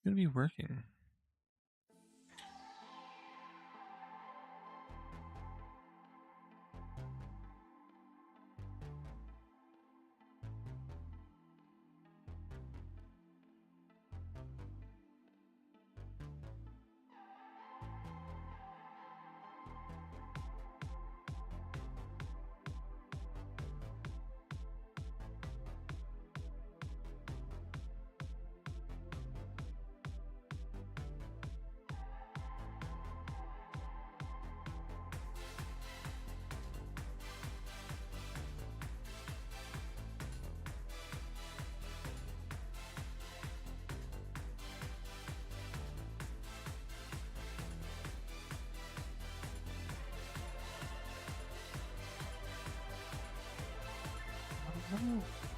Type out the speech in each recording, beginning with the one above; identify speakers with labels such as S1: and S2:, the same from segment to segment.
S1: Gonna be working.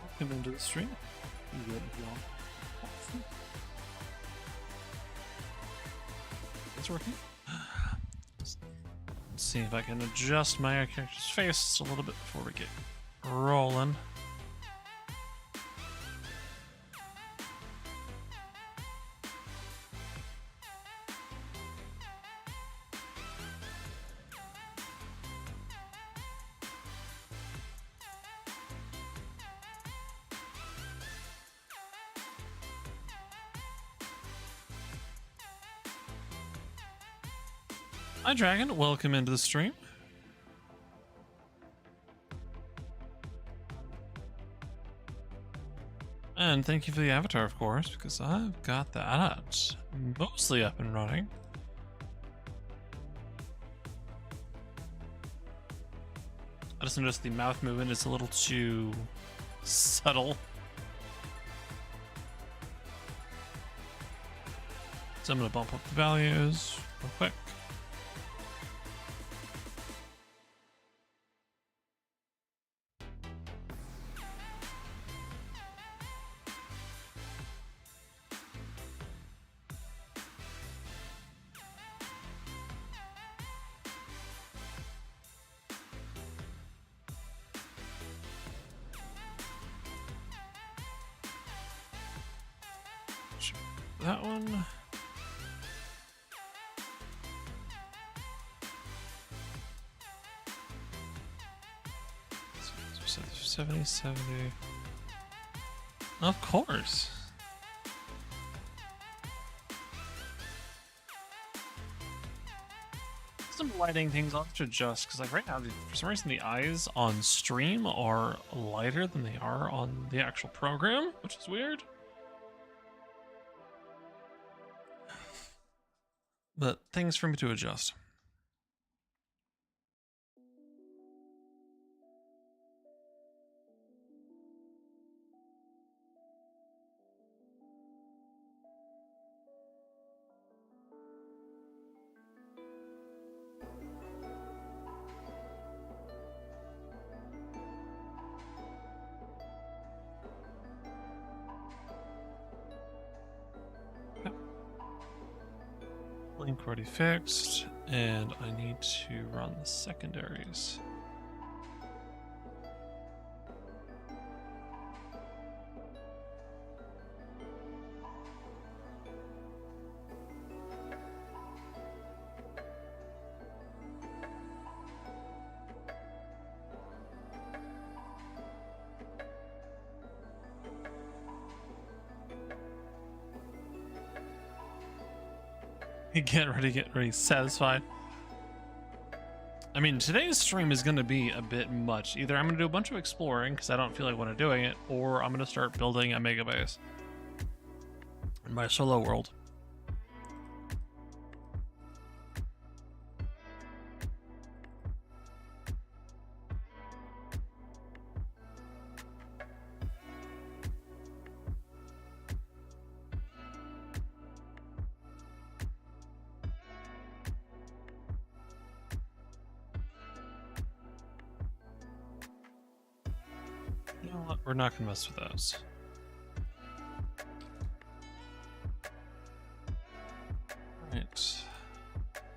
S1: Welcome into the stream. It's working. Let's see if I can adjust my character's face a little bit before we get rolling. Hi Dragon, welcome into the stream. And thank you for the avatar, of course, because I've got that mostly up and running. I just noticed the mouth movement is a little too subtle. So I'm going to bump up the values real quick. That one. So 70. Of course. Some lighting things I'll have to adjust because, like, right now, for some reason, the eyes on stream are lighter than they are on the actual program, which is weird. But things for me to adjust. Link already fixed, and I need to run the secondaries. Get ready, satisfied. I mean, today's stream is going to be a bit much. Either I'm going to do a bunch of exploring because I don't feel like when I'm doing it, or I'm going to start building a mega base in my solo world. We're not gonna mess with those. Right.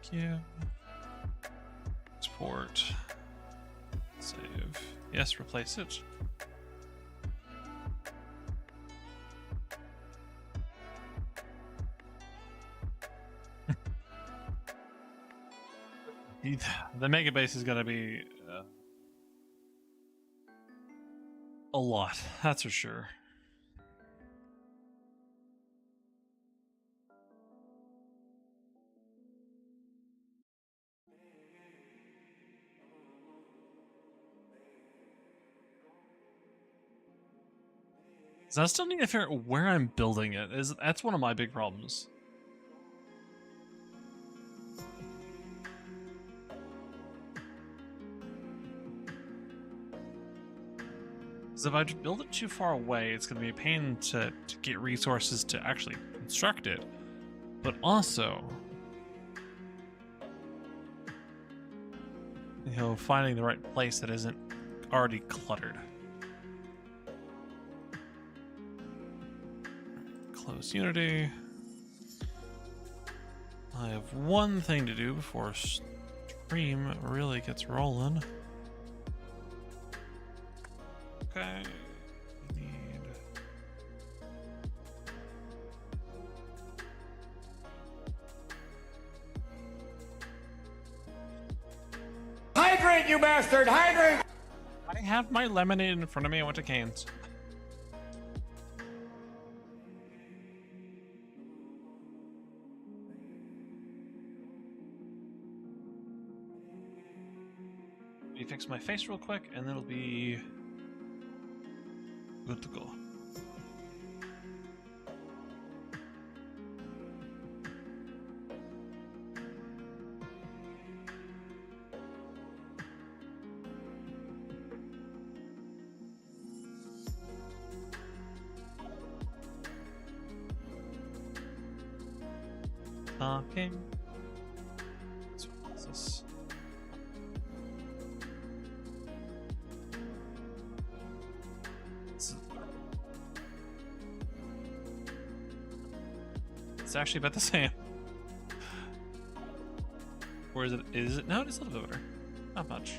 S1: Q. Export. Save. Yes, replace it. The mega base is gonna be a lot, that's for sure. So I still need to figure out where I'm building it. That's one of my big problems. Because if I build it too far away, it's going to be a pain to get resources to actually construct it. But also, you know, finding the right place that isn't already cluttered. Close Unity. I have one thing to do before stream really gets rolling. Okay. Need...
S2: Hydrate, you bastard! Hydrate!
S1: I have my lemonade in front of me. I went to Cane's. Let me fix my face real quick, and it'll be good to go. Okay. So what's this? It's actually about the same. Or is it? Is it? No, it is a little bit better. Not much.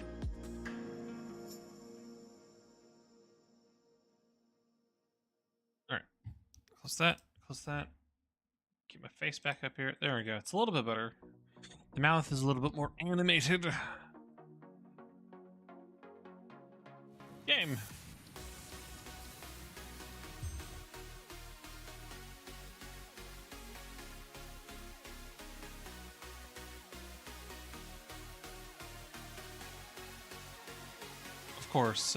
S1: All right. Close that. Close that. Keep my face back up here. There we go. It's a little bit better. The mouth is a little bit more animated. Game. Of course,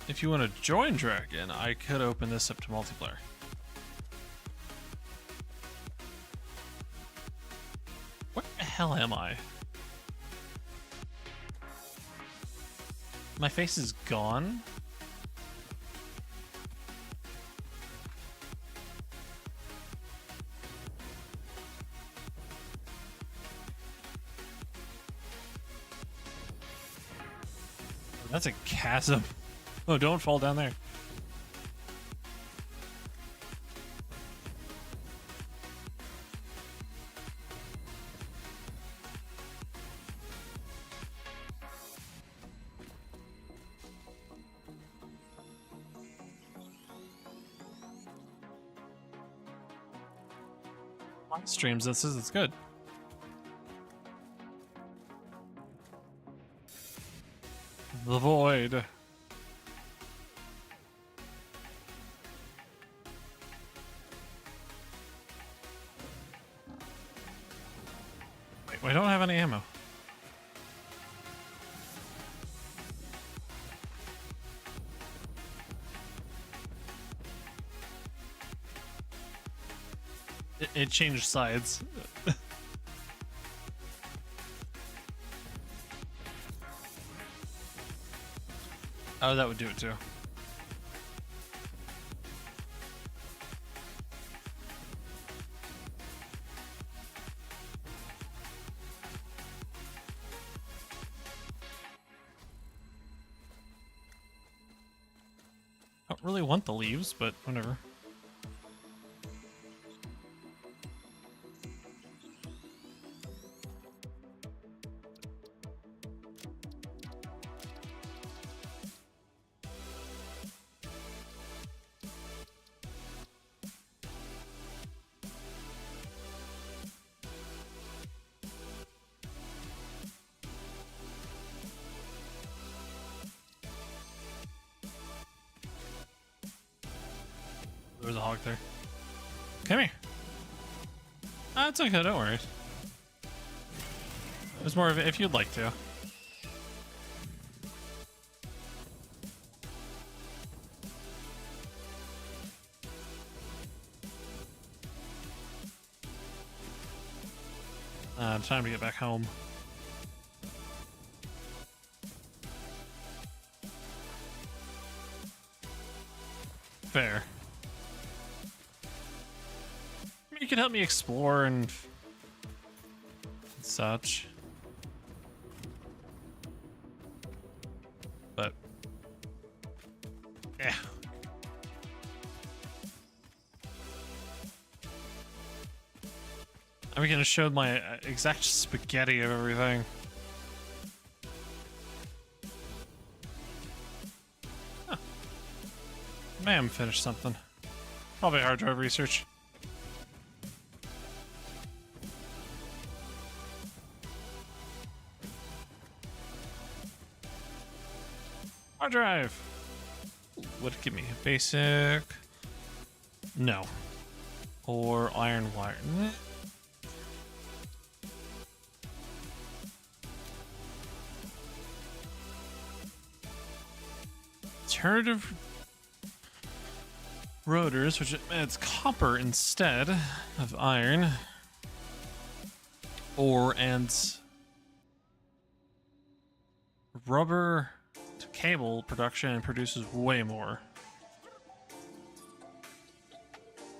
S1: if you want to join Dragon, I could open this up to multiplayer. Where the hell am I? My face is gone? That's a chasm. Oh, don't fall down there. On streams, this is good. The void. Wait, we don't have any ammo. It changed sides. Oh, that would do it too. I don't really want the leaves, but whatever. there's a hog there. Come here. It's okay, don't worry. It's more of it if you'd like to. Time to get back home. Fair. You can help me explore and such. But yeah. I'm gonna show my exact spaghetti of everything. Huh. May have finished something. Probably hard drive research. Hard drive. Would it give me a basic? No. Or iron wire. Alternative rotors, which it's copper instead of iron. And rubber to cable production produces way more.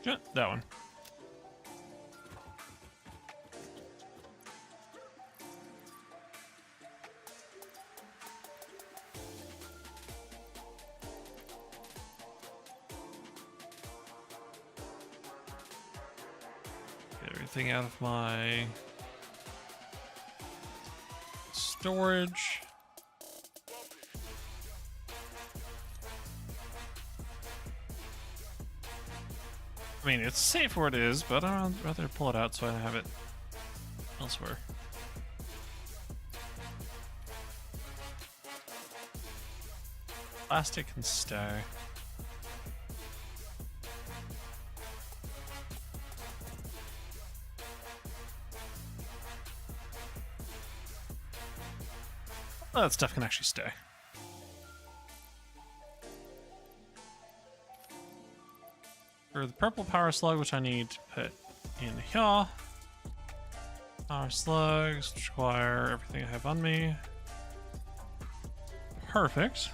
S1: Yeah, that one. Everything out of my storage. I mean, it's safe where it is, but I'd rather pull it out so I have it elsewhere. Plastic can stay. Oh, that stuff can actually stay. For the purple power slug, which I need to put in here. Power slugs, which require everything I have on me. Perfect.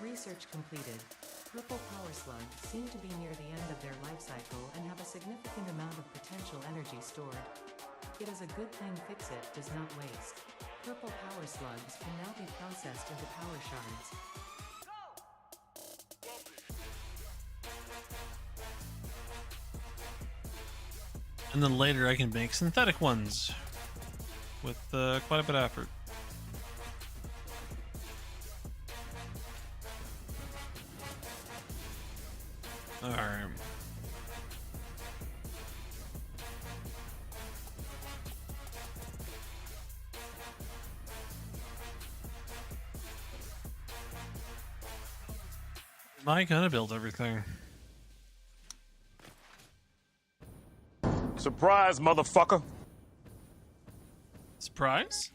S2: Research completed. Purple power slugs seem to be near the end of their life cycle and have a significant amount of potential energy stored. It is a good thing Fix-It does not waste. Purple power slugs can now be processed into power shards.
S1: And then later I can make synthetic ones with quite a bit of effort. Alright. Am I gonna build everything?
S3: Surprise, motherfucker!
S1: Surprise?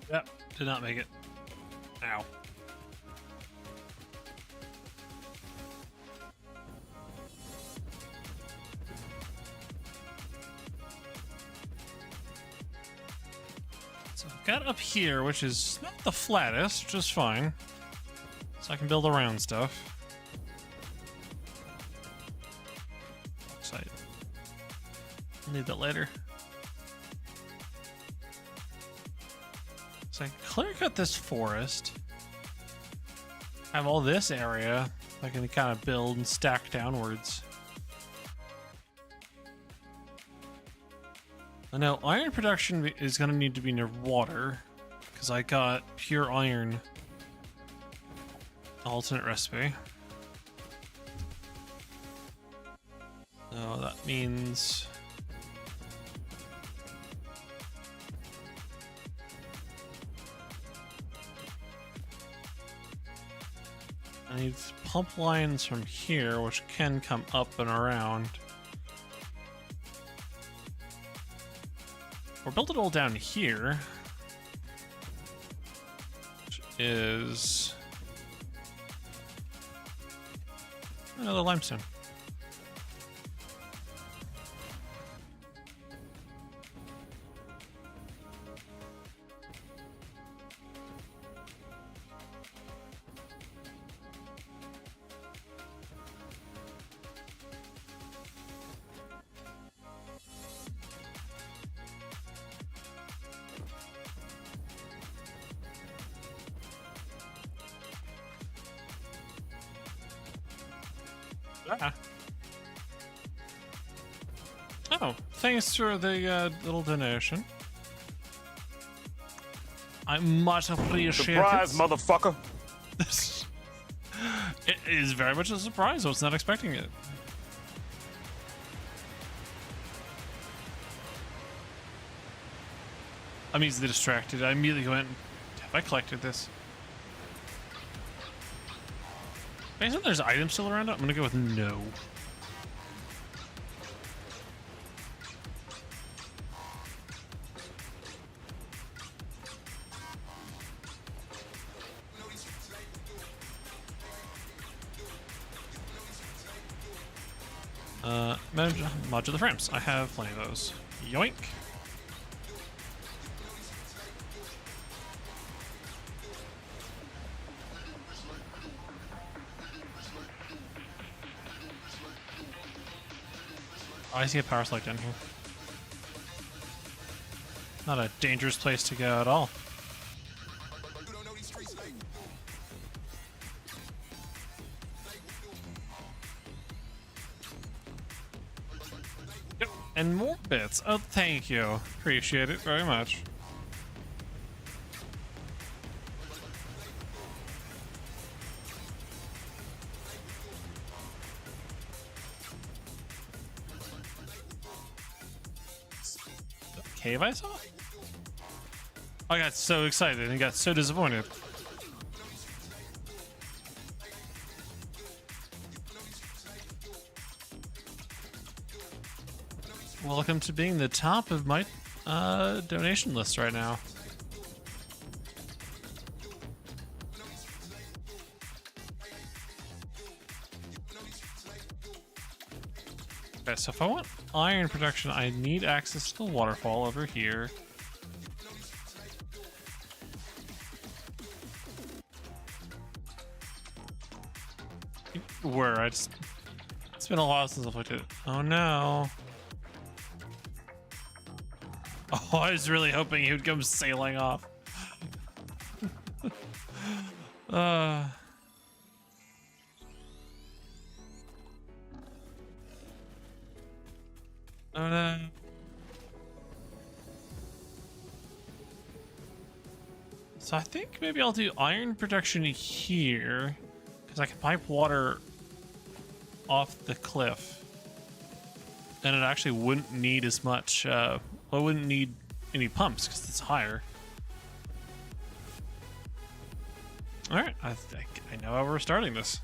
S1: Yep, did not make it. Ow. So I've got up here, which is not the flattest, which is fine. So I can build around stuff. Excited. I'll need that later. So I can clear cut this forest. Have all this area I can kind of build and stack downwards. I know iron production is going to need to be near water because I got pure iron alternate recipe. So that means I need pump lines from here, which can come up and around. Or build it all down here, which is another limestone. Ah. Oh, thanks for the little donation. I much appreciate
S3: Surprise,
S1: it.
S3: motherfucker!
S1: It is very much a surprise. I was not expecting it. I'm easily distracted. I immediately went, have I collected this? Based on there's items still around it, I'm gonna go with no. Modular frames. I have plenty of those. Yoink. I see a power slide down here. Not a dangerous place to go at all. Yep, and more bits. Oh, thank you. Appreciate it very much. Cave I saw? I got so excited and got so disappointed. Welcome to being the top of my donation list right now. Okay, so if I want iron production, I need access to the waterfall over here. Where I just... It's been a while since I've looked at it. Oh no. Oh, I was really hoping he would come sailing off. Oh no. So I think maybe I'll do iron production here, because I can pipe water off the cliff. And it actually wouldn't need as much, well, it wouldn't need any pumps because it's higher. Alright, I think I know how we're starting this.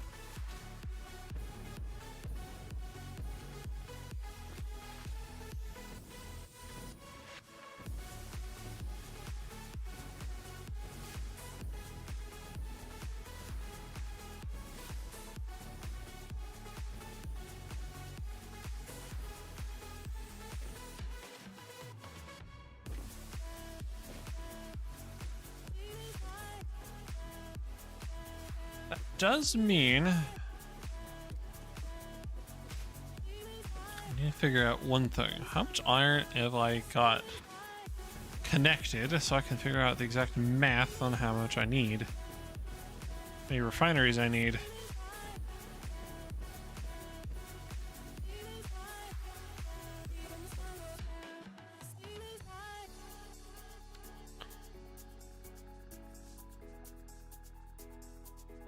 S1: Does mean I need to figure out one thing. How much iron have I got connected so I can figure out the exact math on how much I need? How many refineries I need?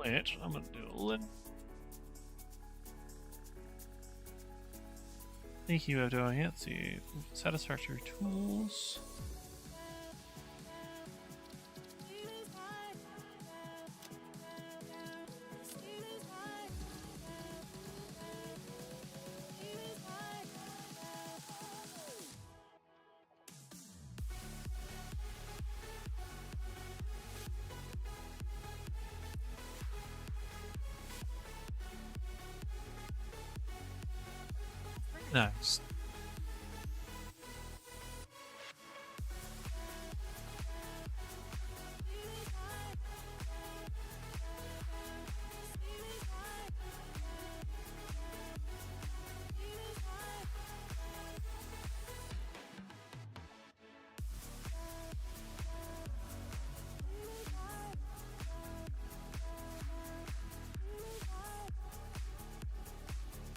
S1: Which I'm gonna do a little thinking about doing it. Let's see, Satisfactory tools. Nice.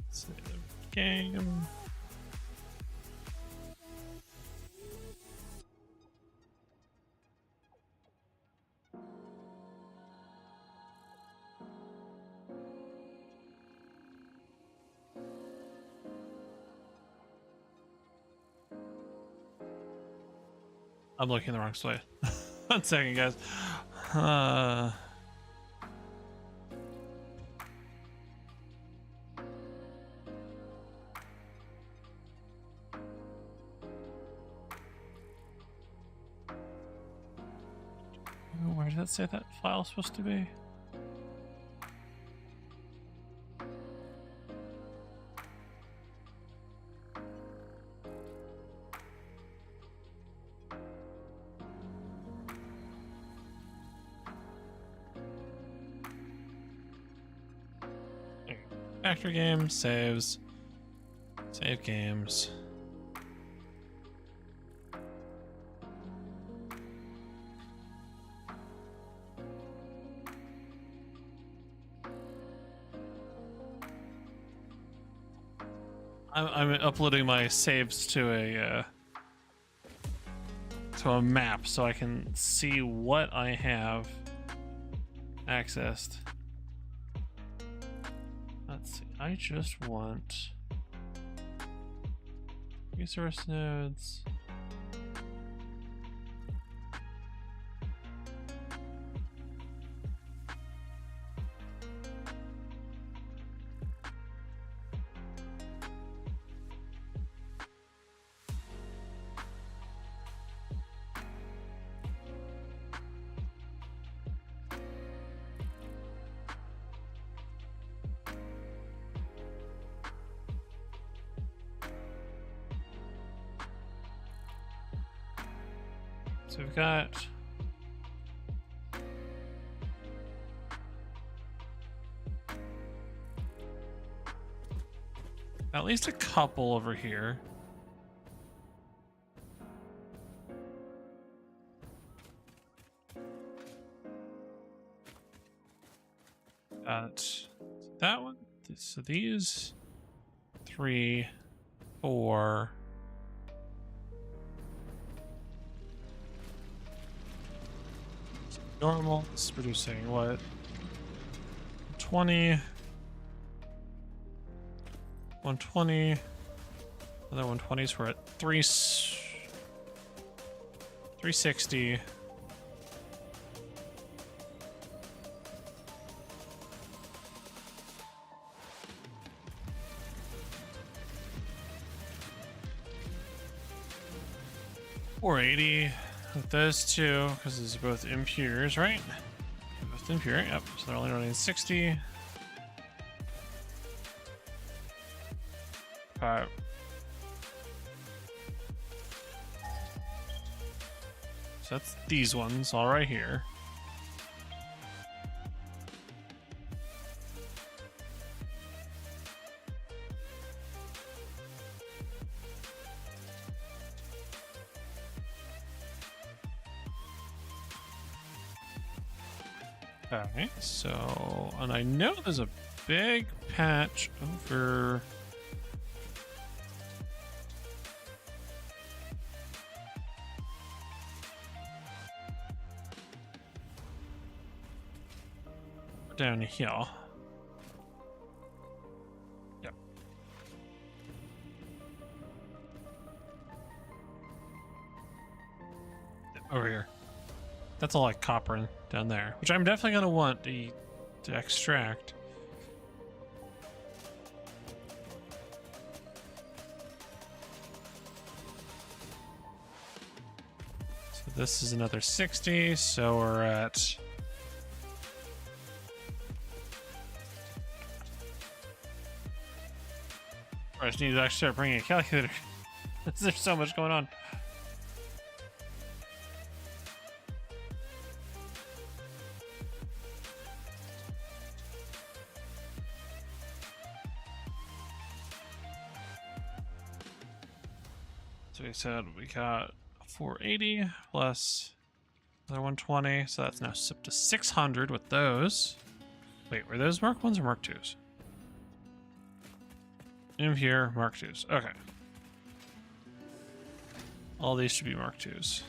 S1: Save game. I'm looking the wrong way. 1 second, guys. Where did that say that file is supposed to be? Factory game, saves, save games. I'm uploading my saves to a map so I can see what I have accessed. Let's see. I just want resource nodes. So we've got at least a couple over here. Got that one. So these 3, 4. Normal. It's producing what? 20. 120. Another 120s. We're at 360. $480 with those two, because these are both impures, right? They're both impure, yep. So they're only running 60. Alright. So that's these ones all right here. Okay, so, and I know there's a big patch over. down here. Yep. Over here. That's all like copper down there, which I'm definitely gonna want to extract. So this is another 60, so we're at I just need to actually start bringing a calculator. There's so much going on. So we said we got 480 plus another 120, so that's now up to 600 with those. Wait, were those Mark 1s or Mark 2s? In here, Mark 2s. Okay. All these should be Mark 2s.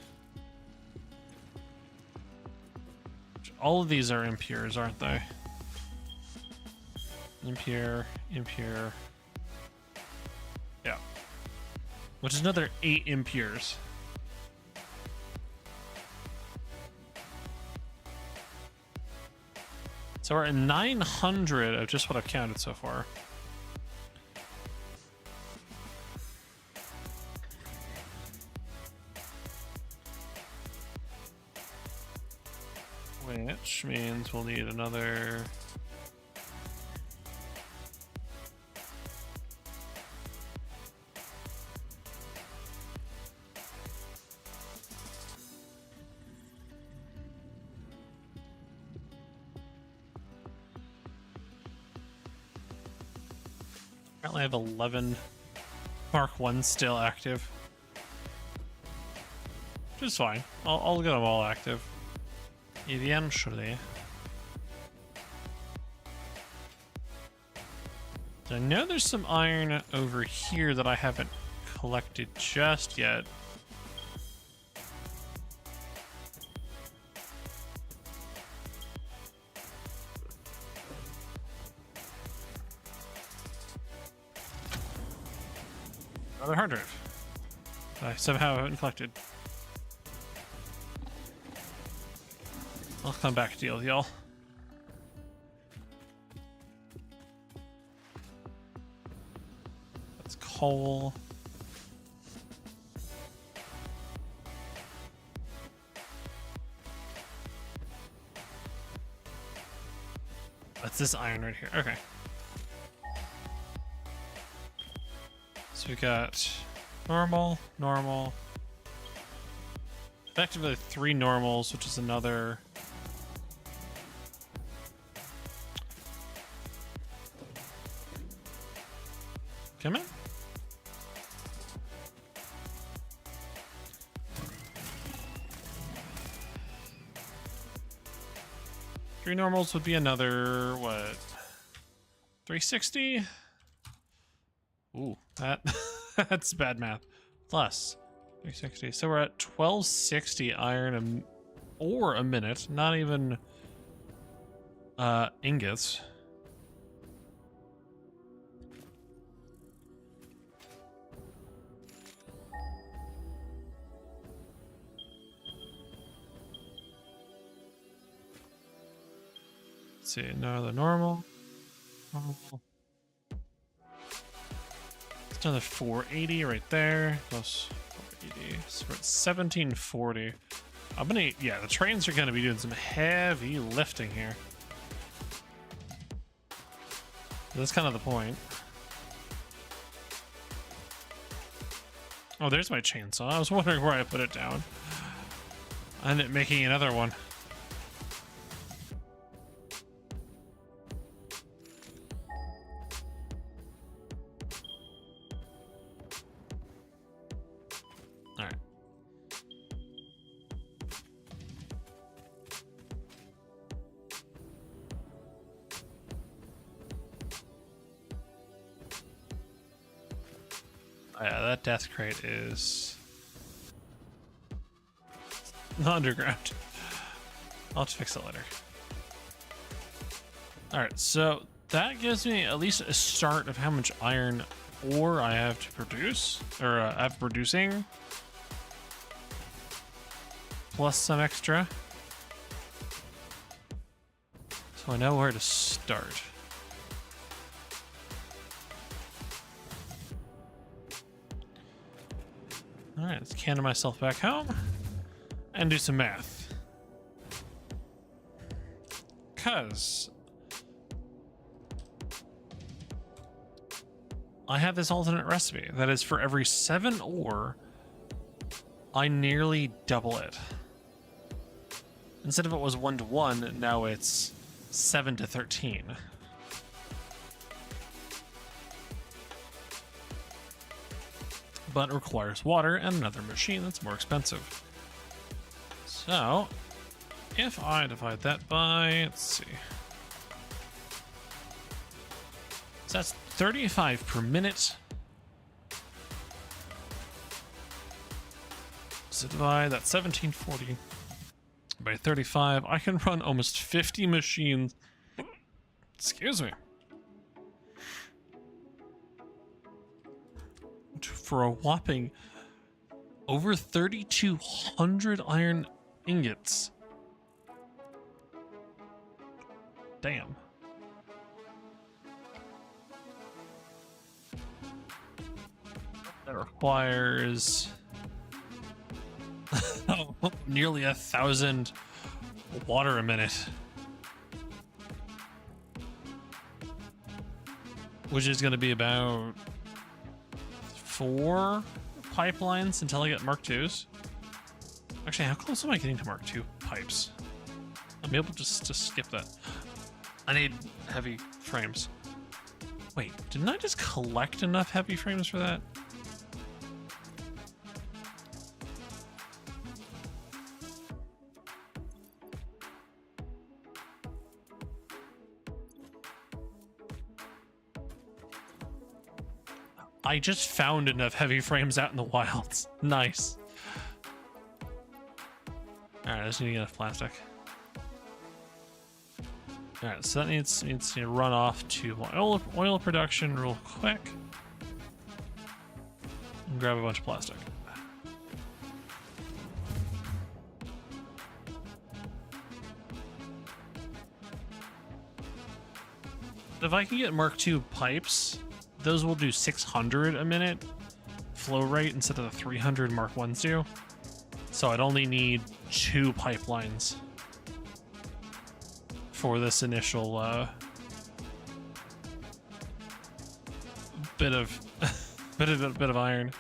S1: All of these are impures, aren't they? Impure, impure. Yeah. Which is another 8 impures. So we're at 900 of just what I've counted so far. Which means we'll need another... Apparently I have 11 Mark 1 still active. Which is fine. I'll get them all active. Eventually. I know there's some iron over here that I haven't collected just yet. Another hard drive. I somehow haven't collected. I'll come back to deal with y'all. That's coal. That's this iron right here. Okay. So we got normal, normal. Effectively 3 normals, which is another... Come in. Three normals would be another, what? 360? Ooh, that's bad math. Plus 360. So we're at 1260 iron ore a minute, not even ingots. Let's see, another normal. It's another 480 right there. Plus 480. So we're at 1740. Yeah, the trains are gonna be doing some heavy lifting here. That's kind of the point. Oh, there's my chainsaw. I was wondering where I put it down. I ended up making another one. Yeah, that death crate is underground. I'll have to fix it later. All right, so that gives me at least a start of how much iron ore I have to produce, or I have producing, plus some extra. So I know where to start. All right, let's canter myself back home and do some math. Because I have this alternate recipe that is for every 7 ore, I nearly double it. Instead of it was 1 to 1, now it's 7 to 13. But it requires water and another machine that's more expensive. So, if I divide that by, let's see. So that's 35 per minute. So divide that 1740 by 35. I can run almost 50 machines. Excuse me. For a whopping over 3,200 iron ingots. Damn. That requires nearly 1,000 water a minute. Which is going to be about 4 pipelines until I get Mark IIs. Actually, how close am I getting to Mark II pipes? I'm able just to skip that. I need heavy frames. Wait, didn't I just collect enough heavy frames for that? I just found enough heavy frames out in the wilds. Nice. Alright, I just need to get enough plastic. Alright, so that needs to run off to oil production real quick. And grab a bunch of plastic. If I can get Mark II pipes, those will do 600 a minute flow rate instead of the 300 Mark I's do. So I'd only need 2 pipelines for this initial bit of bit of iron.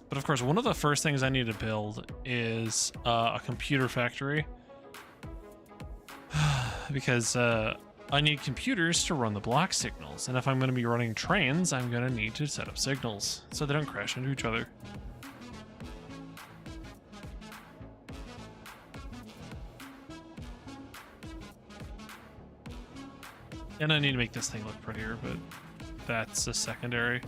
S1: But of course, one of the first things I need to build is a computer factory. Because I need computers to run the block signals, and if I'm going to be running trains, I'm going to need to set up signals so they don't crash into each other. And I need to make this thing look prettier, but that's a secondary.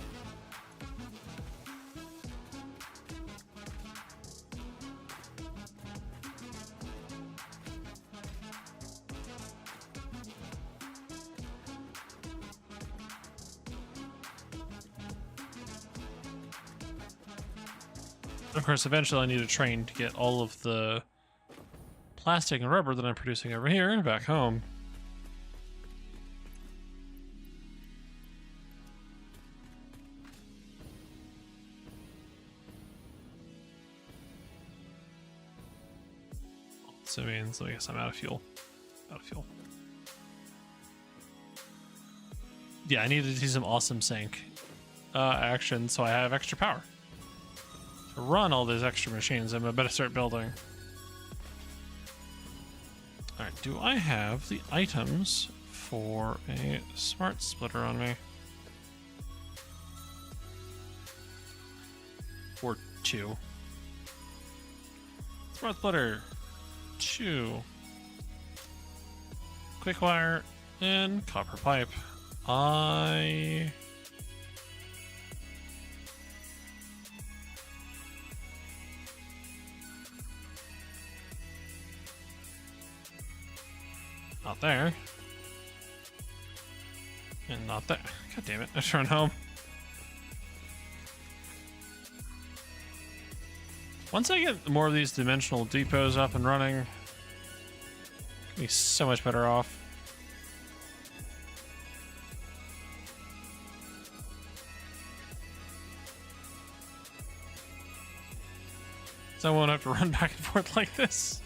S1: Of course, eventually I need a train to get all of the plastic and rubber that I'm producing over here back home. So means I guess I'm out of fuel. Yeah, I need to do some awesome sync action so I have extra power to run all these extra machines. I better start building. All right, do I have the items for a smart splitter on me? Or 2. Smart splitter. 2. Quick wire and copper pipe. I Not there. And not there. God damn it, I turned home. Once I get more of these dimensional depots up and running, I'll be so much better off. So I won't have to run back and forth like this.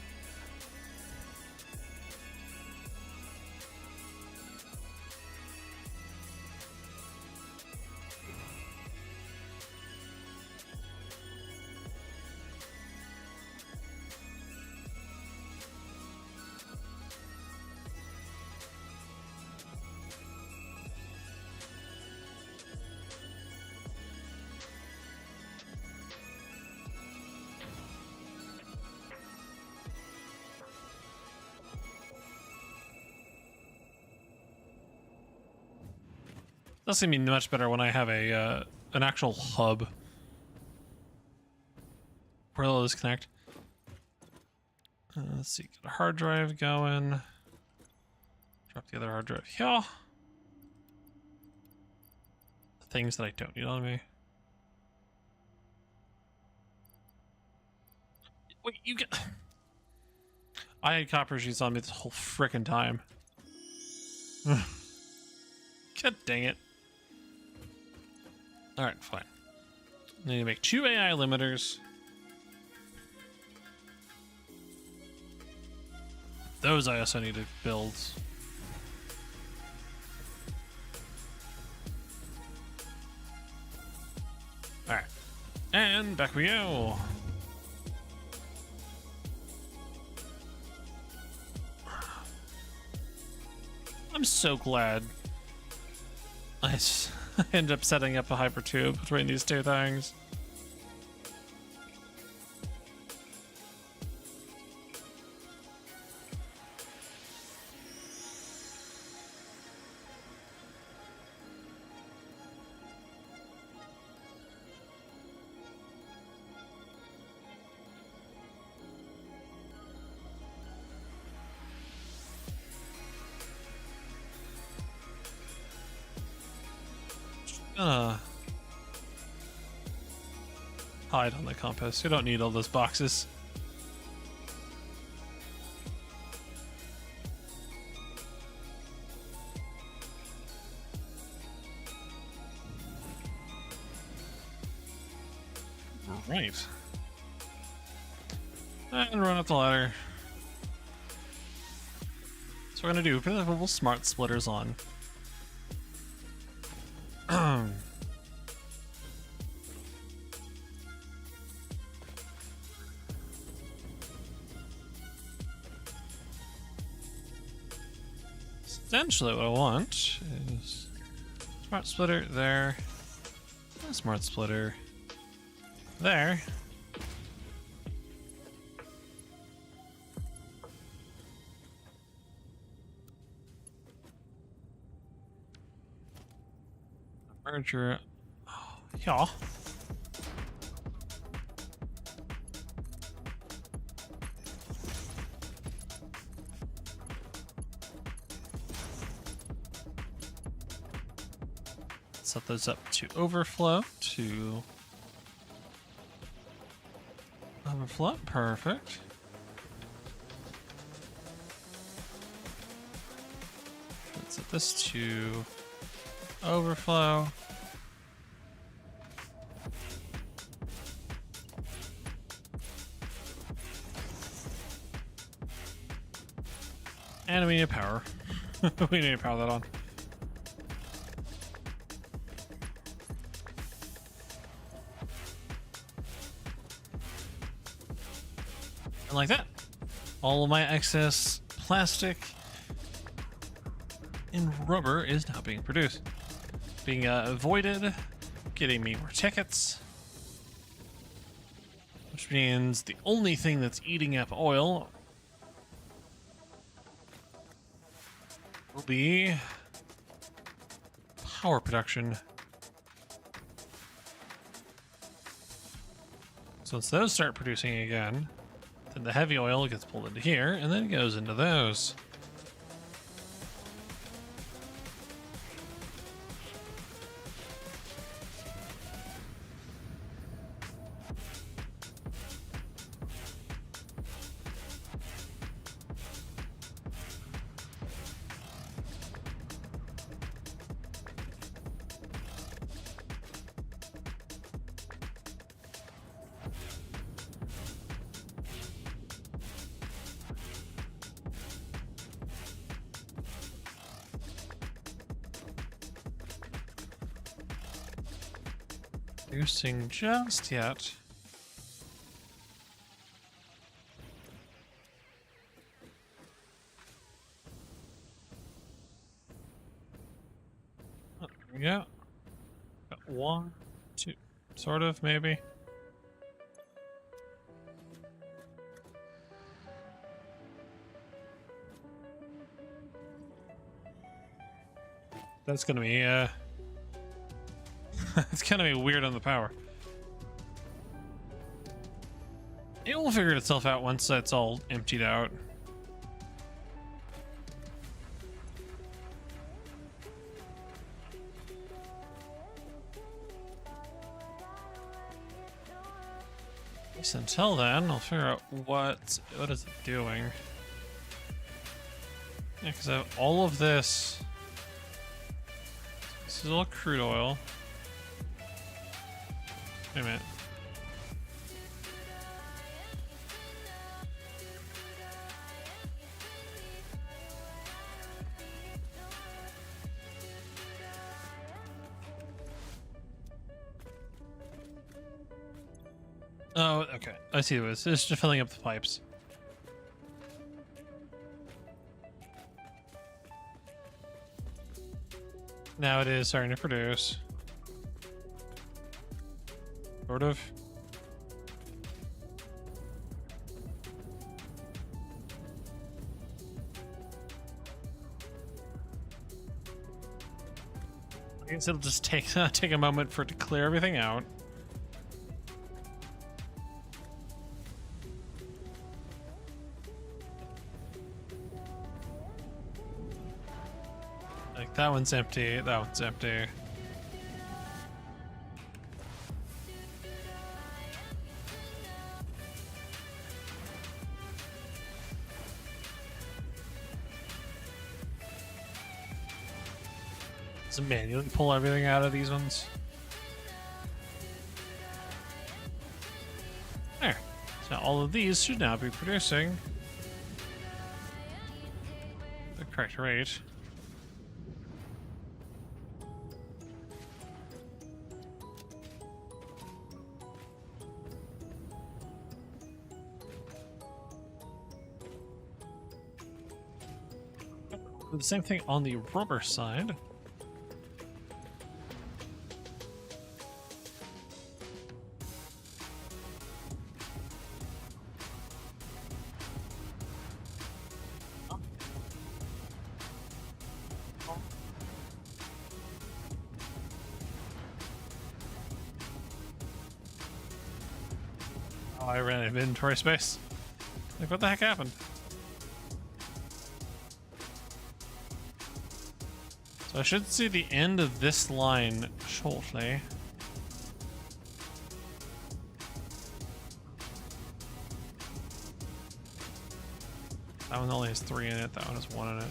S1: That's gonna be much better when I have a an actual hub where they'll disconnect. Let's see, get a hard drive going. Drop the other hard drive here. Things that I don't need on me. Wait, you get. I had copper sheets on me this whole frickin' time. God dang it. Alright, fine. I need to make 2 AI limiters. Those I also need to build. Alright. And back we go. I'm so glad I end up setting up a hypertube between these two things. Hide on the compass. You don't need all those boxes. Right. And run up the ladder. So we're gonna do put a couple smart splitters on. Essentially what I want is smart splitter there, a smart splitter there, merger, yeah. Set those up to overflow, perfect. Let's set this to overflow. And we need power. We need to power that on. Like that. All of my excess plastic and rubber is now being produced. Being avoided, getting me more tickets. Which means the only thing that's eating up oil will be power production. So once those start producing again, then the heavy oil gets pulled into here, and then it goes into those. producing just yet. Oh, there we go. Got one, two, sort of, maybe. That's gonna be, it's gonna be weird on the power. It will figure itself out once that's all emptied out. At least until then, I'll figure out what is it doing. Yeah, because I have all of this. This is all crude oil. Wait a minute. Oh, okay. I see what it is. It's just filling up the pipes. Now it is starting to produce. Sort of. I guess it'll just take take a moment for it to clear everything out. Like that one's empty, that one's empty. Does it manually pull everything out of these ones? There. So all of these should now be producing the correct rate. Do the same thing on the rubber side. Oh, I ran out of inventory space. Like, what the heck happened? So I should see the end of this line shortly. That one only has 3 in it, that one has 1 in it.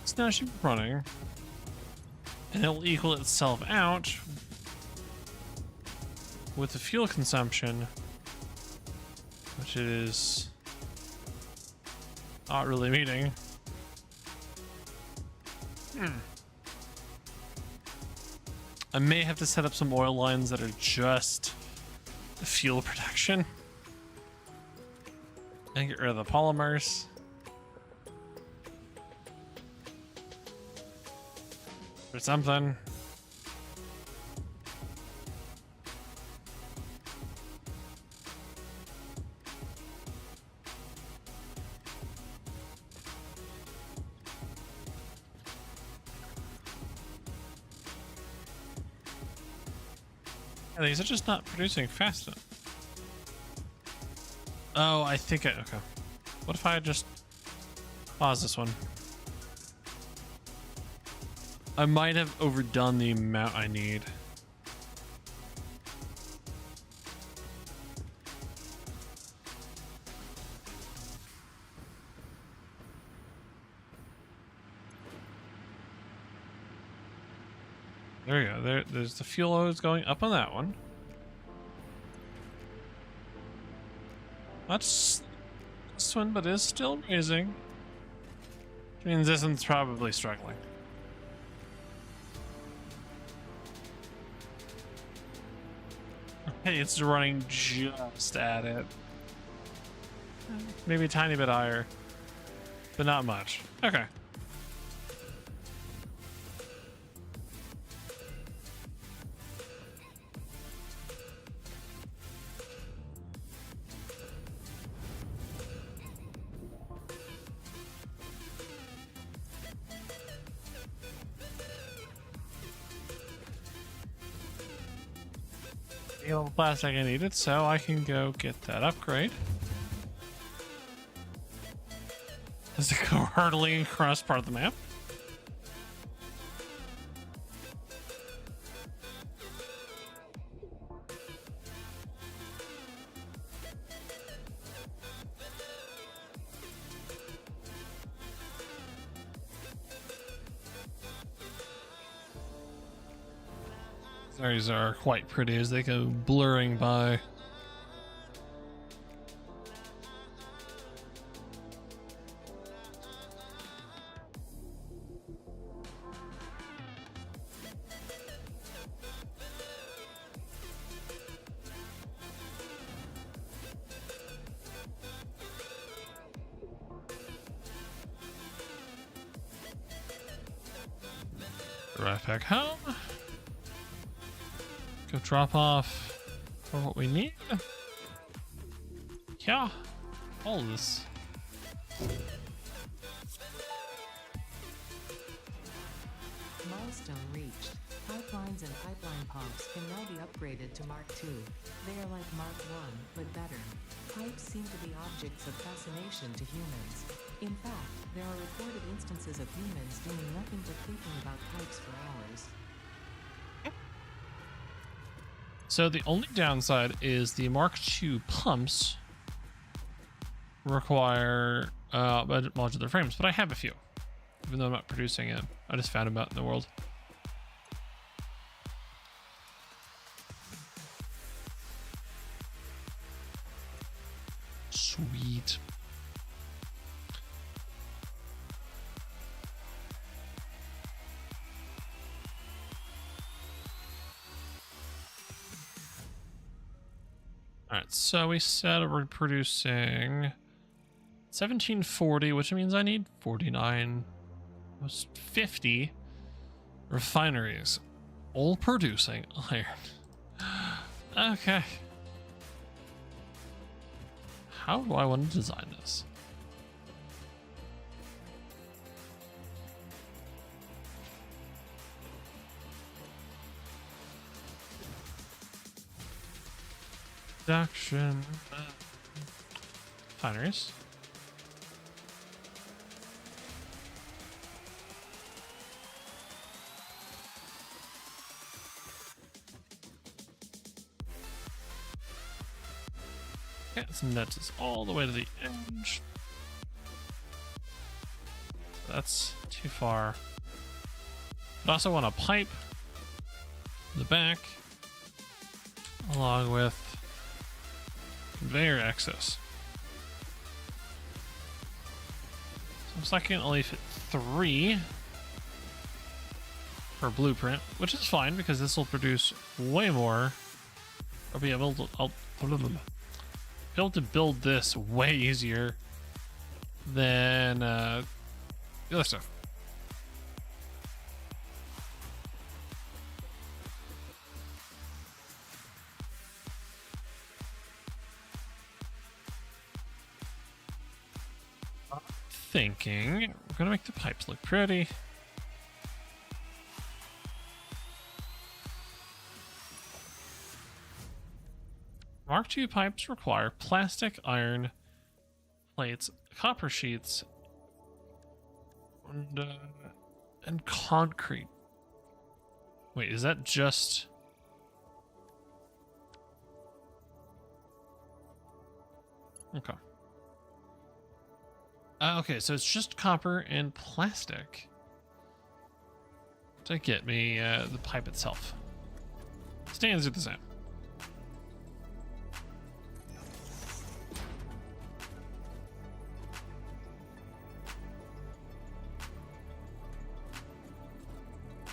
S1: It's now should be running, and it'll equal itself out with the fuel consumption, which it is not really meeting. I may have to set up some oil lines that are just fuel production and get rid of the polymers. Or something. Yeah, these are just not producing fast enough. Oh, I think okay. What if I just pause this one? I might have overdone the amount I need. There you go. There's the fuel hose going up on that one. That's this one, but is still raising. Which means this one's probably struggling. Hey, it's running just at it. Maybe a tiny bit higher, but not much. Okay. All the plastic I needed, so I can go get that upgrade. Does it go hurtling across part of the map? These are quite pretty as they go blurring by. Right back home. Go drop off for what we need. Yeah, all of this.
S2: Milestone reached. Pipelines and pipeline pumps can now be upgraded to Mark II. They are like Mark I, but better. Pipes seem to be objects of fascination to humans. In fact, there are reported instances of humans doing nothing but thinking about pipes for hours.
S1: So the only downside is the Mark II pumps require modular frames, but I have a few, even though I'm not producing it. I just found them out in the world. Sweet. All right, so we said we're producing 1740, which means I need 49, almost 50 refineries, all producing iron. Okay. How do I want to design this? Production refineries. Okay, let's net this all the way to the edge. That's too far. But I also want a pipe in the back, along with conveyor access. So I can only fit 3 per blueprint, which is fine because this will produce way more. I'll be able to build this way easier than the other stuff. Thinking we're gonna make the pipes look pretty. Mark II pipes require plastic, iron plates, copper sheets, and concrete. Wait, is that just? Okay. Okay, so it's just copper and plastic to get me the pipe itself. Stands are the same.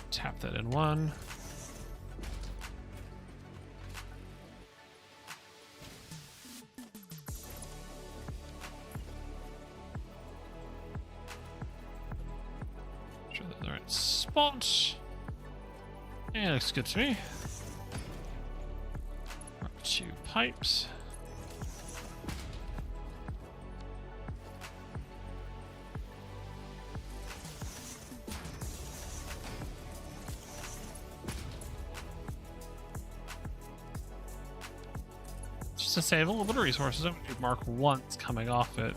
S1: Tap that in one. Sure that's the right spot. Yeah, looks good to me. Two pipes. Just to save a little bit of resources, I'm going to do mark once coming off it.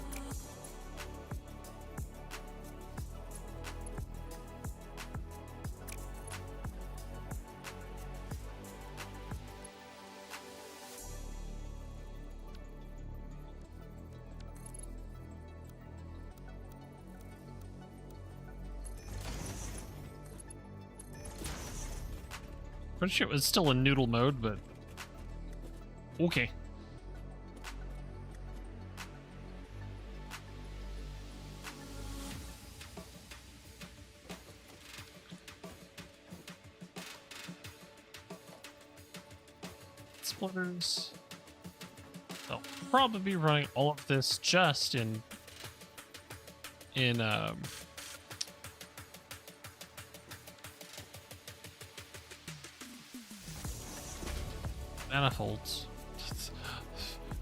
S1: Pretty sure it was still in noodle mode, but okay. Splitters. They'll probably be running all of this just in manifolds.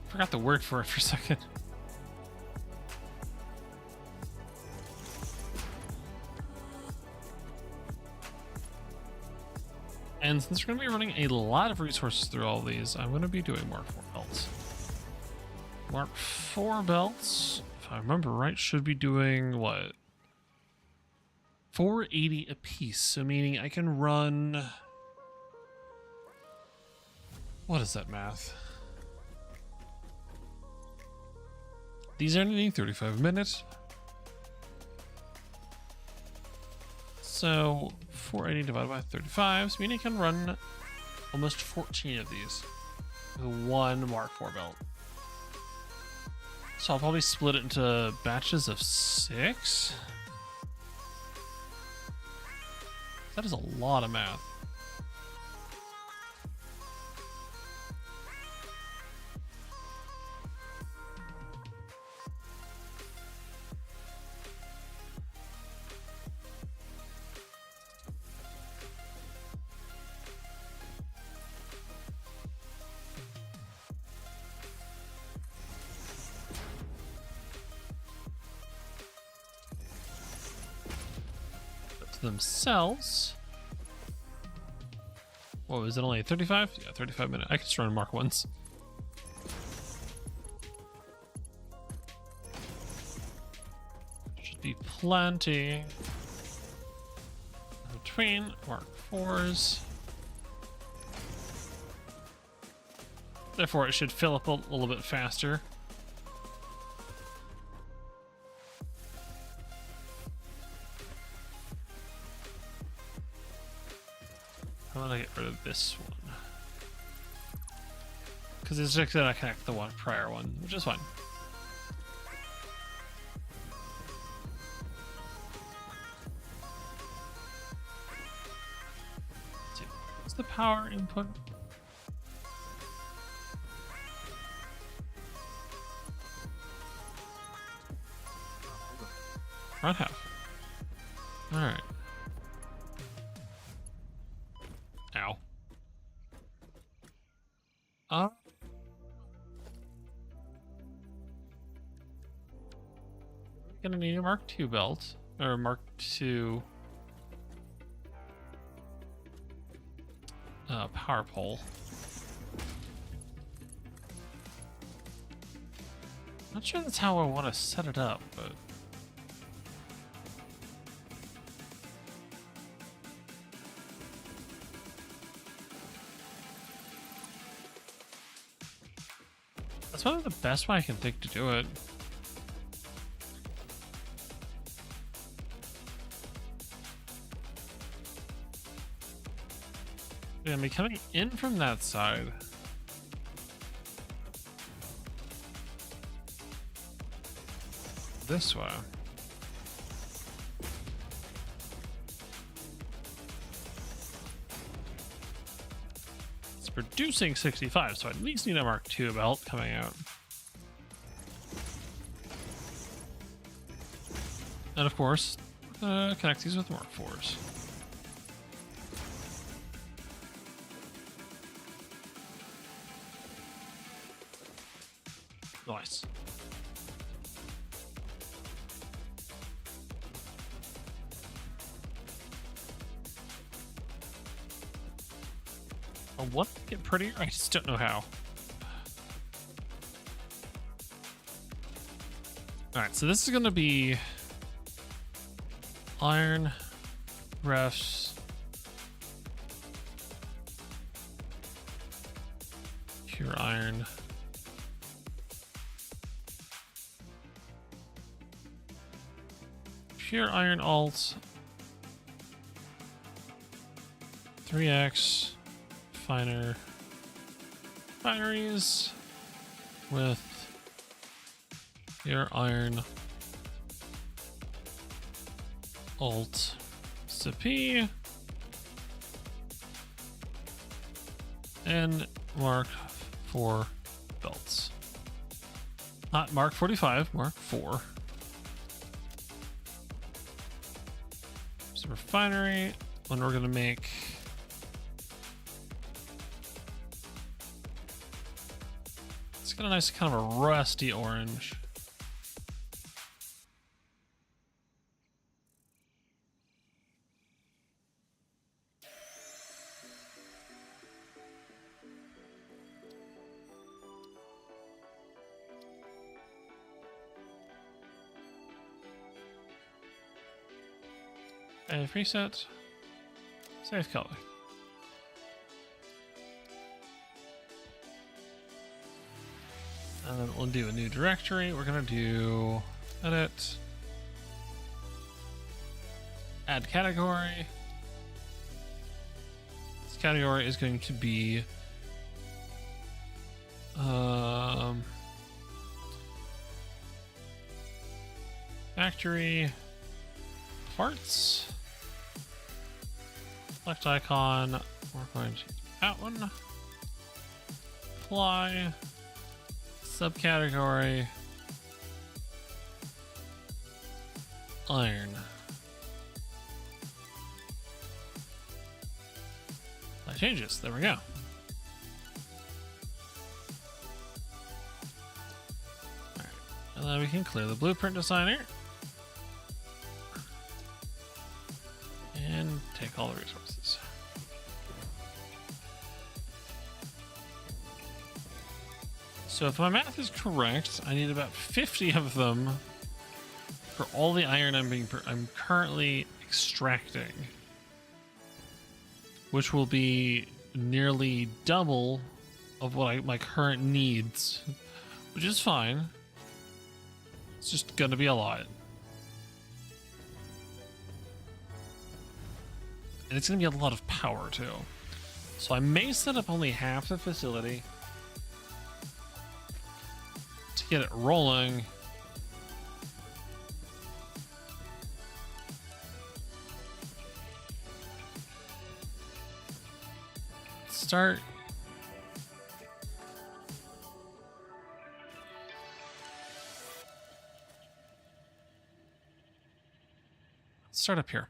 S1: Forgot the word for it for a second. And since we're going to be running a lot of resources through all these, I'm going to be doing Mark 4 belts. Mark 4 belts, if I remember right, should be doing what? 480 a piece. So meaning I can run... What is that math? These are needing 35 minutes. So 480 divided by 35, so meaning I can run almost 14 of these with one Mark 4 belt. So I'll probably split it into batches of 6. That is a lot of math. Themselves. What was it, only 35? Yeah, 35 minutes. I can just run Mark once. Should be plenty in between Mark 4s. Therefore, it should fill up a little bit faster. I'm gonna get rid of this one because it's just gonna connect the one prior one, which is fine. Let's see, what's the power input? Around half. All right. Ow. Gonna need a Mark II belt or Mark II power pole. Not sure that's how I want to set it up, but that's probably the best way I can think to do it. We're gonna be coming in from that side. This way. It's producing 65, so I at least need a Mark II belt coming out. And of course, connect these with Mark IVs. Nice. I want to get prettier, I just don't know how. Alright, so this is going to be iron, refs, pure iron, pure iron alt, 3x, finer fineries with pure iron alt CP and Mark 4 belts. Not Mark 45, Mark 4. So refinery, when we're gonna make it's got a nice kind of a rusty orange. And preset, save color. And then we'll do a new directory. We're gonna do edit, add category. This category is going to be factory parts. Select icon. We're going to that one. Apply. Subcategory. Iron. That changes. There we go. Alright. And then we can clear the blueprint designer. And take all the resources. So if my math is correct, I need about 50 of them for all the iron I'm currently extracting, which will be nearly double of what my current needs, which is fine. It's just gonna be a lot. And it's going to be a lot of power, too. So I may set up only half the facility to get it rolling. Start. Start up here.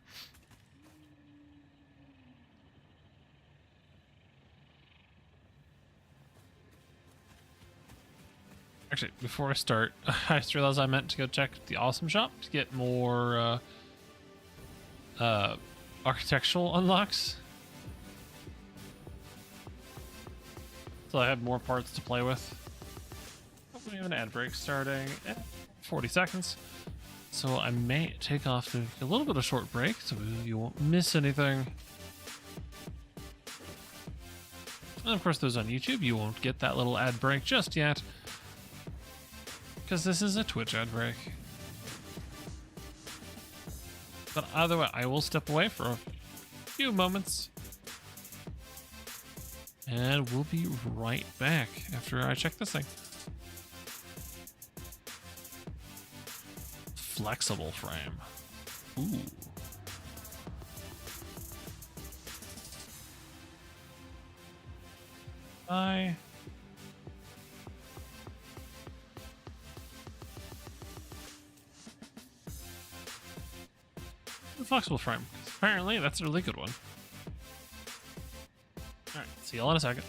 S1: Actually, before I start, I just realized I meant to go check the Awesome Shop to get more architectural unlocks. So I have more parts to play with. We have an ad break starting at 40 seconds. So I may take off a little bit of short break so you won't miss anything. And of course, those on YouTube, you won't get that little ad break just yet, because this is a Twitch ad break. But either way, I will step away for a few moments. And we'll be right back after I check this thing. Flexible frame. Ooh. The flexible frame. Apparently, that's a really good one. All right, see y'all in a second.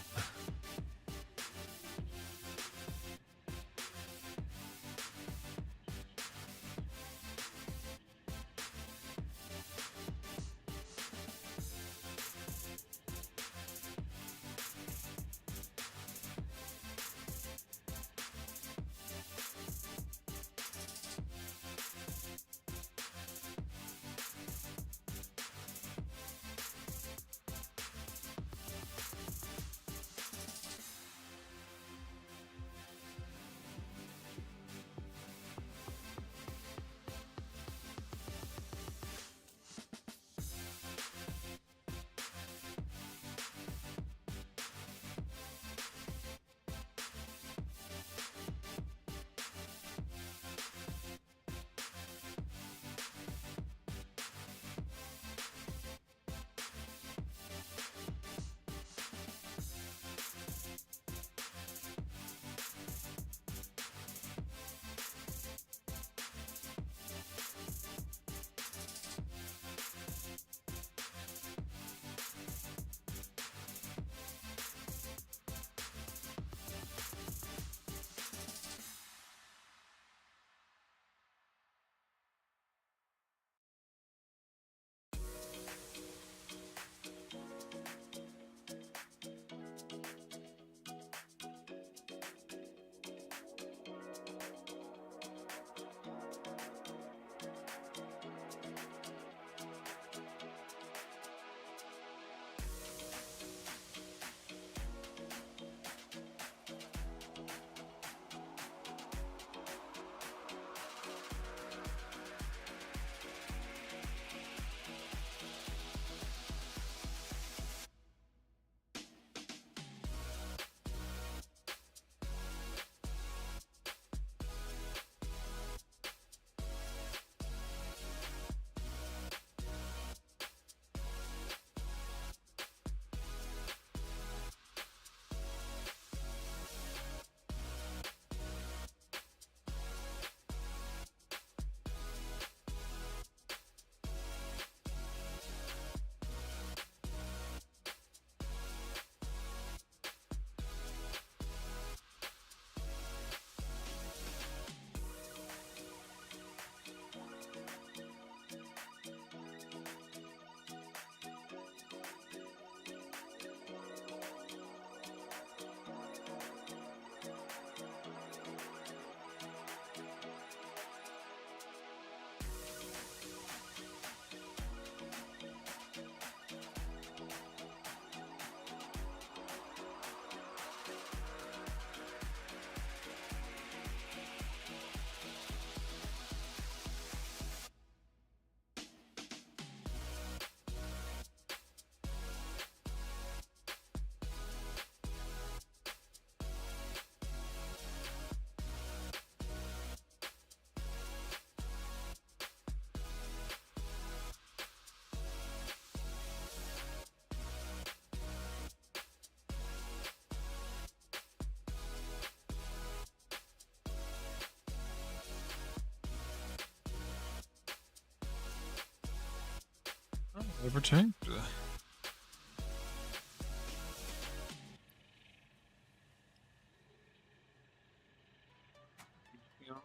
S1: Overturned.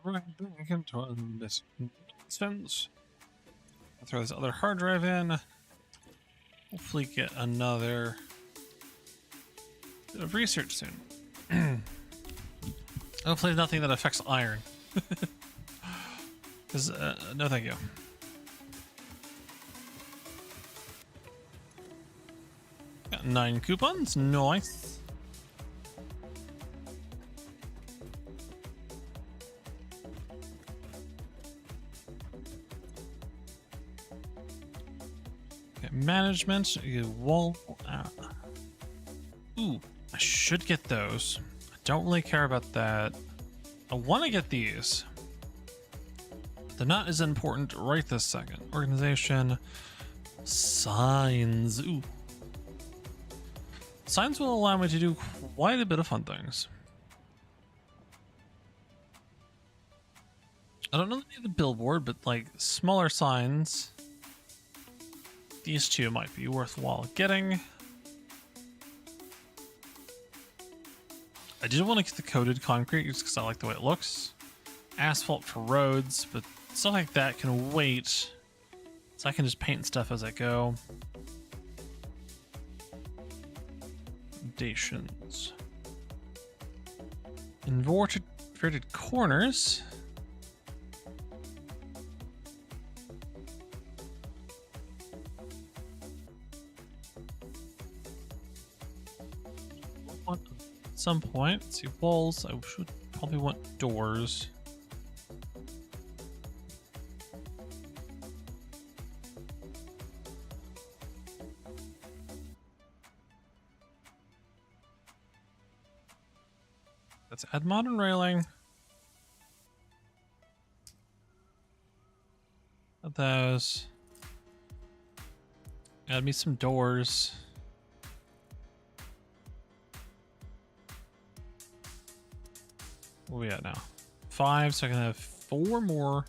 S1: Right back into this nonsense. I'll throw this other hard drive in. Hopefully get another bit of research soon. Hopefully nothing that affects iron. Because, no thank you. Got 9 coupons, nice. Okay, management, you wall. Ooh, I should get those. I don't really care about that. I want to get these. They're not as important right this second. Organization. Signs. Ooh. Signs will allow me to do quite a bit of fun things. I don't know the billboard, but like smaller signs. These two might be worthwhile getting. I did want to get the coated concrete just because I like the way it looks. Asphalt for roads, but stuff like that can wait. So I can just paint stuff as I go. Foundations. Inverted corners. At some point, let's see, walls. I should probably want doors. Let's add modern railing. Add those. Add me some doors. What are we at now? 5, so I can have 4 more.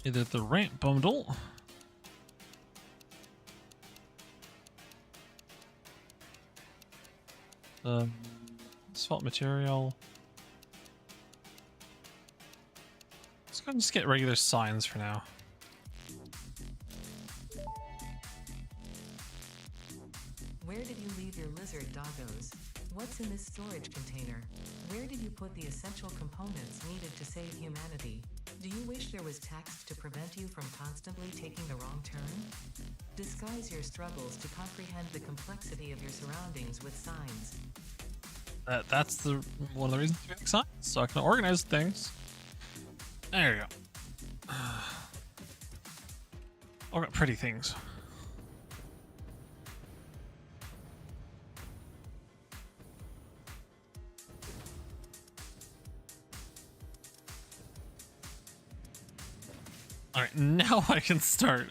S1: Either the ramp bundle. Asphalt material. Let's go and just get regular signs for now.
S2: Where did you leave your lizard doggos? What's in this storage container? Where did you put the essential components needed to save humanity? Do you wish there was text to prevent you from constantly taking the wrong turn? Disguise your struggles to comprehend the complexity of your surroundings with signs.
S1: That's one of the reasons to make signs, so I can organize things. There you go. All got pretty things. All right, now I can start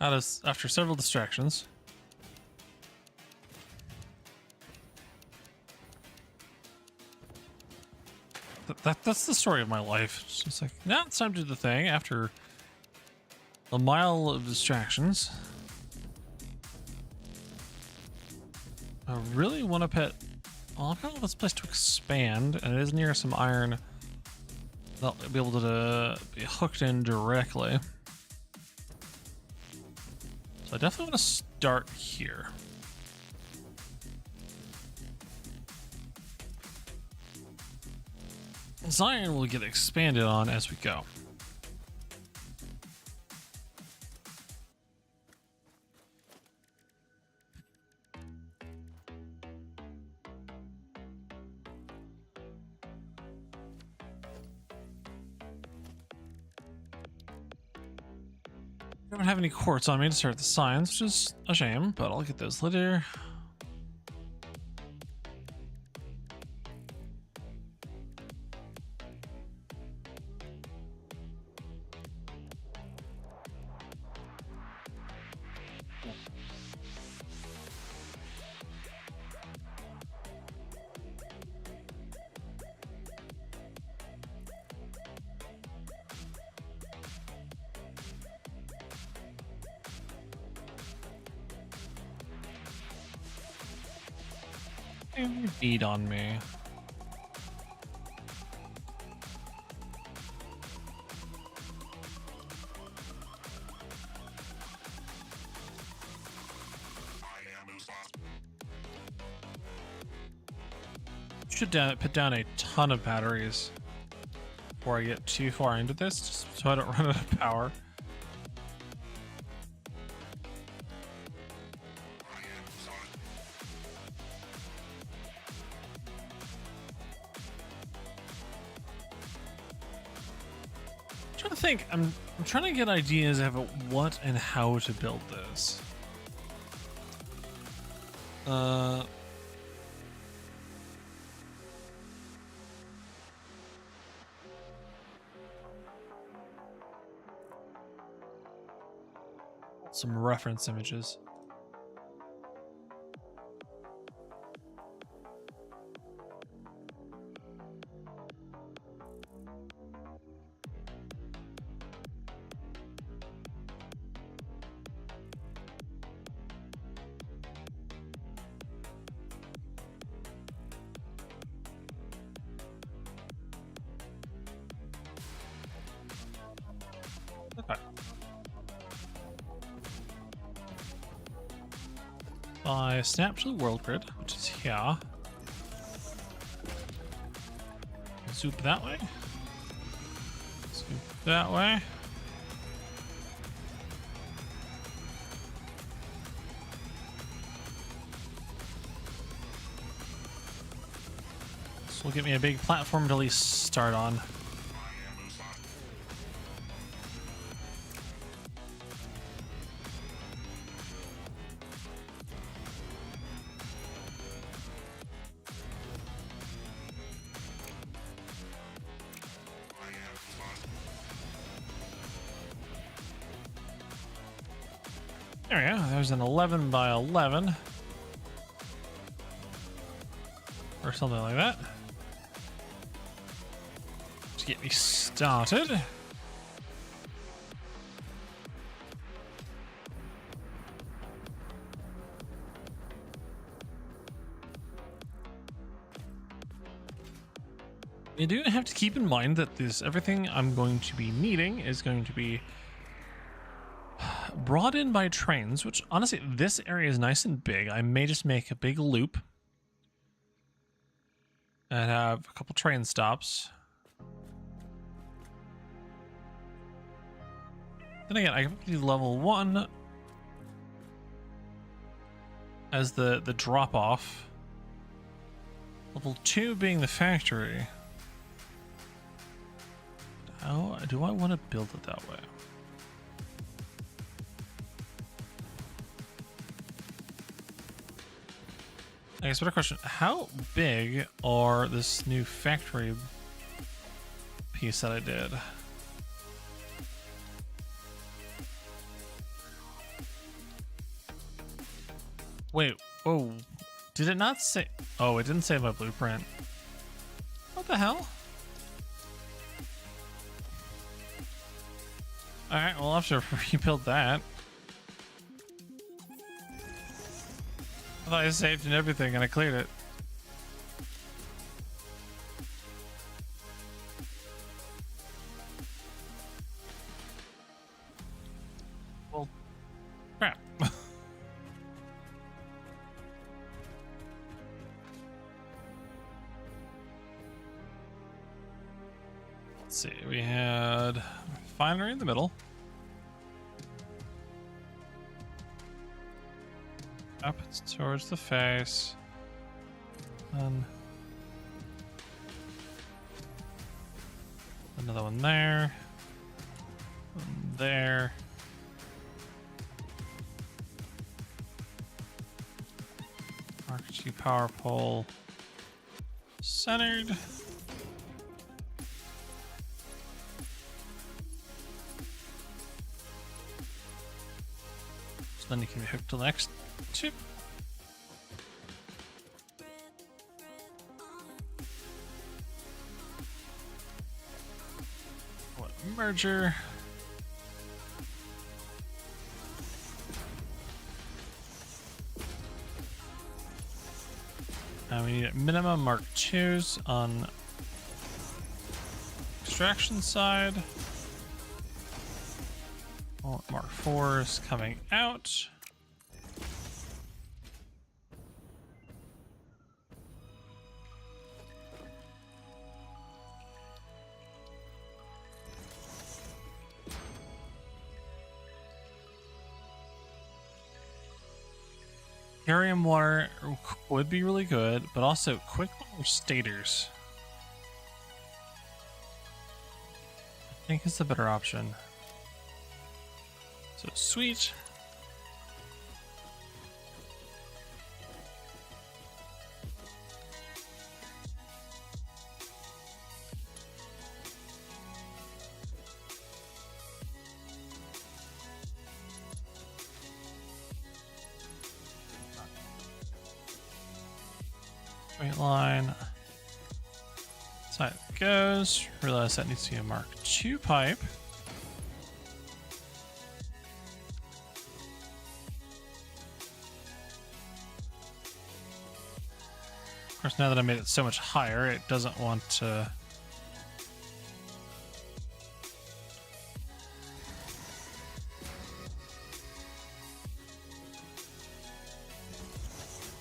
S1: after several distractions. That's the story of my life. It's just like, now it's time to do the thing after a mile of distractions. I really want to pet. Well, I've got this place to expand, and it is near some iron that'll be able to be hooked in directly. So I definitely want to start here. Zion will get expanded on as we go. I don't have any quartz on me to start the signs, which is a shame, but I'll get those later. Beat on me. Should put down a ton of batteries before I get too far into this, just so I don't run out of power. I'm trying to get ideas of what and how to build this. Uh, some reference images. Okay. I snap to the world grid, which is here. Zoop that way. Zoop that way. This will give me a big platform to at least start on. There we go. There's an 11 by 11. Or something like that. To get me started. You do have to keep in mind that everything I'm going to be needing is going to be brought in by trains, which honestly, this area is nice and big. I may just make a big loop and have a couple train stops. Then again, I can do level 1 as the drop off. Level 2 being the factory. How do I want to build it that way? I guess, better question. How big are this new factory piece that I did? Wait, whoa. Did it not say? Oh, it didn't say my blueprint. What the hell? Alright, well, I'll have to rebuild that. I thought I saved and everything and I cleared it. Well, crap. Let's see, we had refinery in the middle. Up towards the face. Another one there. One there. Mark 2 power pole centered. So then you can be hooked to the next chip. What merger? We need minimum Mark 2s on extraction side. Mark 4s coming out. Helium water would be really good, but also quick water stators, I think is the better option. So sweet. Straight line. Side it goes. Realize that needs to be a Mark II pipe. Of course, now that I made it so much higher, it doesn't want to...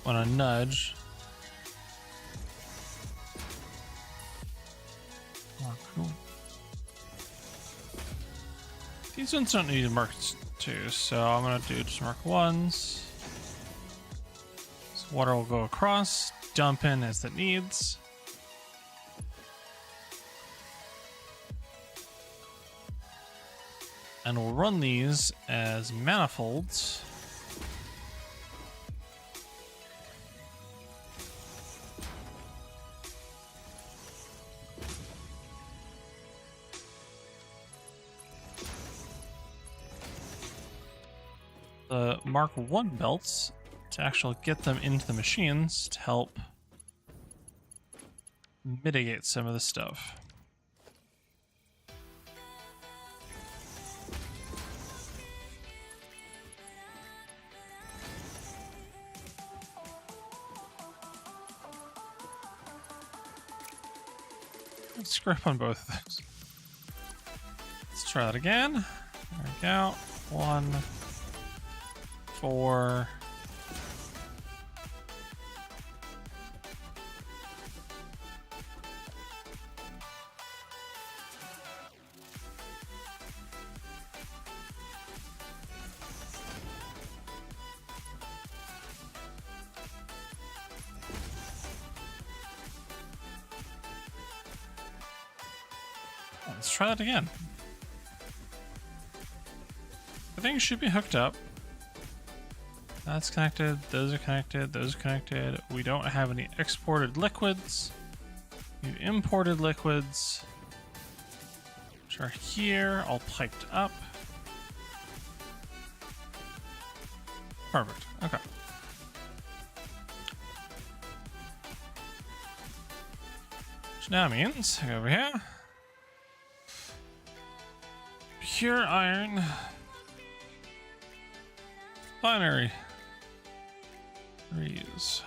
S1: want to nudge. Oh, cool. These ones don't need Mark II, so I'm going to do just Mark 1s. So water will go across, dump in as it needs. And we'll run these as manifolds. The Mark 1 belts to actually get them into the machines to help mitigate some of the stuff. Let's screw up on both of those. Let's try that again. There we go. 1, 4. Let's try that again. The thing should be hooked up. That's connected, those are connected, those are connected. We don't have any exported liquids. We've imported liquids, which are here, all piped up. Perfect, okay. Which now means, go over here. Pure iron. Binary. Reuse.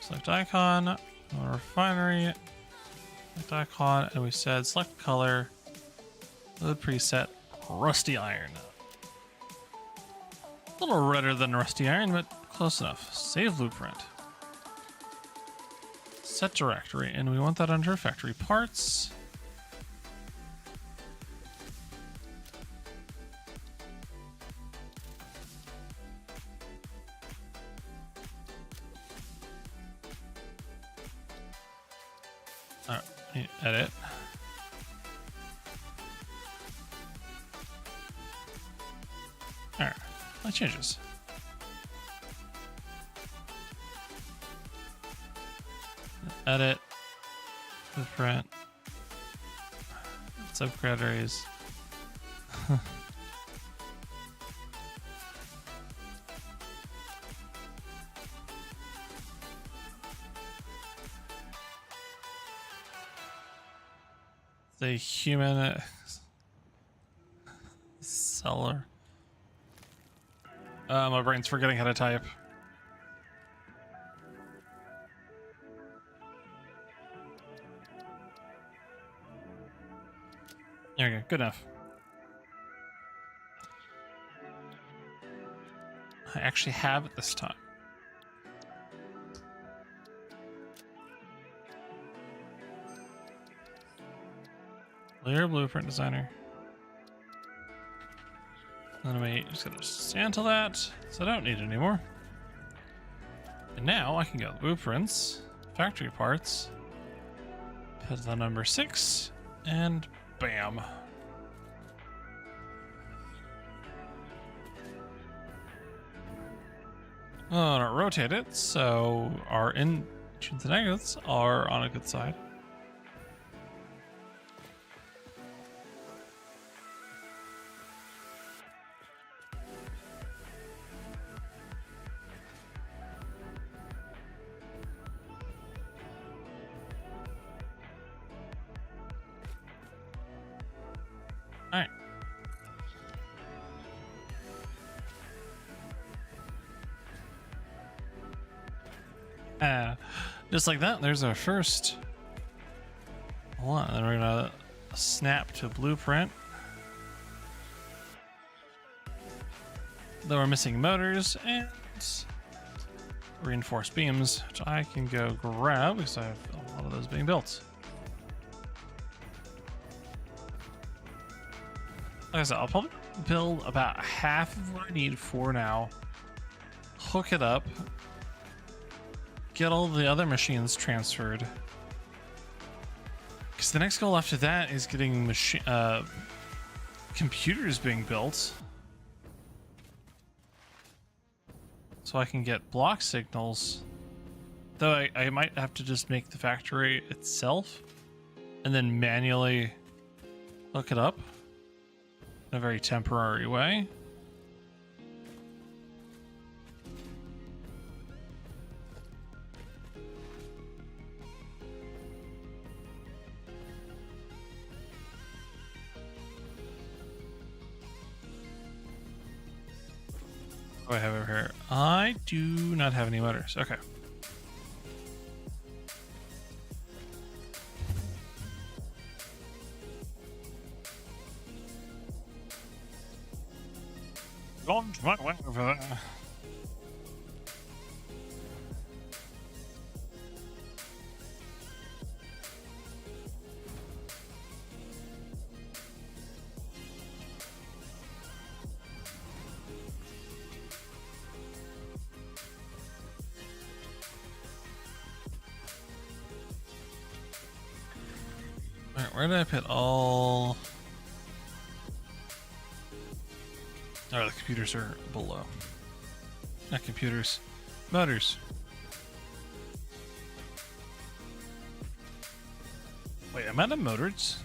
S1: Select icon, refinery, select icon, and we said select color, load preset, rusty iron. A little redder than rusty iron, but close enough. Save blueprint. Set directory, and we want that under factory parts. Edit. Alright, that changes. Edit. Blueprint. Subcategories. The human seller. My brain's forgetting how to type. There we go, good enough. I actually have it this time. Clear blueprint designer. Then we just gotta sample that, so I don't need it anymore. And now I can go blueprints, factory parts, put the number 6, and bam. Oh, and rotate it, so our intrinsic negatives are on a good side. All right. Just like that, there's our first one. Then we're gonna snap to blueprint. Though we're missing motors and reinforced beams, which I can go grab because I have a lot of those being built. Like I said, I'll probably build about half of what I need for now, hook it up, get all the other machines transferred. Because the next goal after that is getting computers being built. So I can get block signals. Though I might have to just make the factory itself and then manually hook it up in a very temporary way. What do I have over here? I do not have any motors. Okay. Gone right way over there. Alright, where did I put all... Oh, the computers are below. Not computers. Motors. Wait, am I out of motors?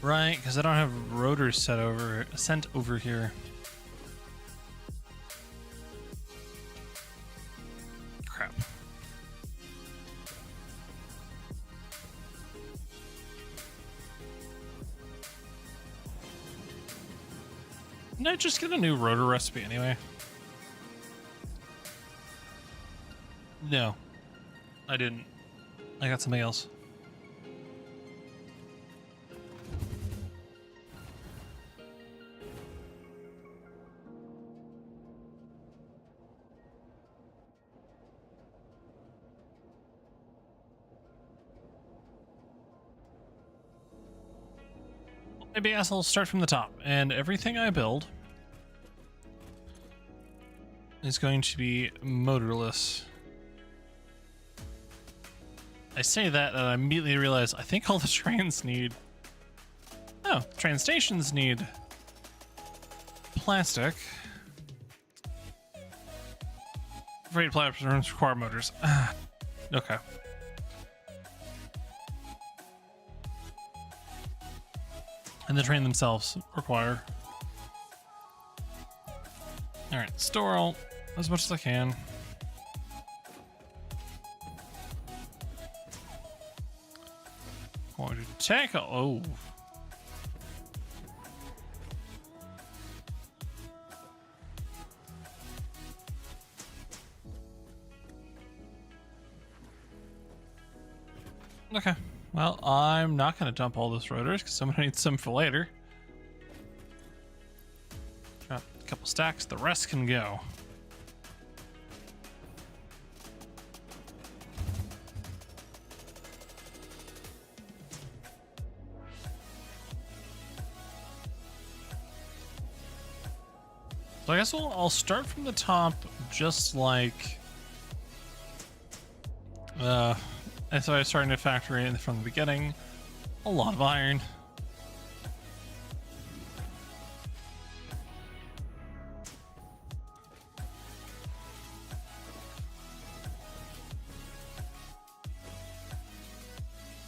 S1: Right, because I don't have rotors sent over here. Crap. Didn't I just get a new rotor recipe anyway? No, I didn't. I got something else. Maybe I'll start from the top, and everything I build is going to be motorless. I say that and I immediately realize I think all the trains need... Oh, train stations need plastic. Freight platforms require motors. Okay. And the train themselves require. Alright, store all as much as I can. Going to tackle. Oh. Okay. Well, I'm not going to dump all those rotors because I'm going to need some for later. Drop a couple stacks. The rest can go. So I guess I'll start from the top, just like I thought I was starting a factory from the beginning. A lot of iron.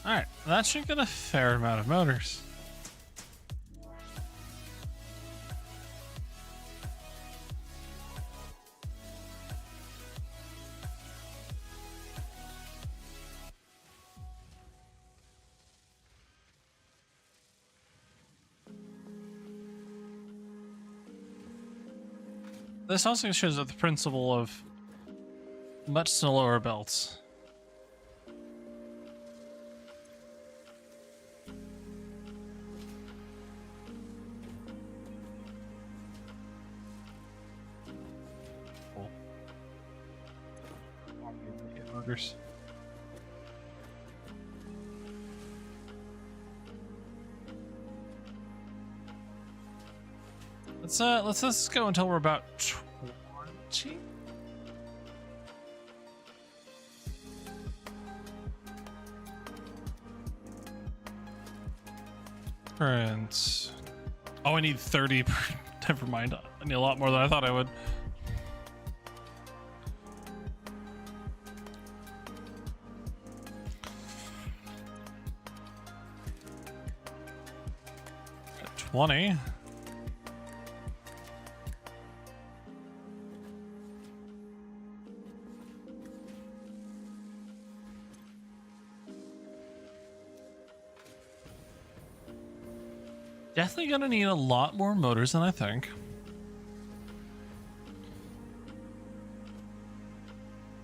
S1: Alright, that should get a fair amount of motors. This also shows that the principle of much slower belts. Cool. Motors. Let's go until we're about 20. And oh, I need 30. Never mind. I need a lot more than I thought I would. At 20. Definitely gonna need a lot more motors than I think. In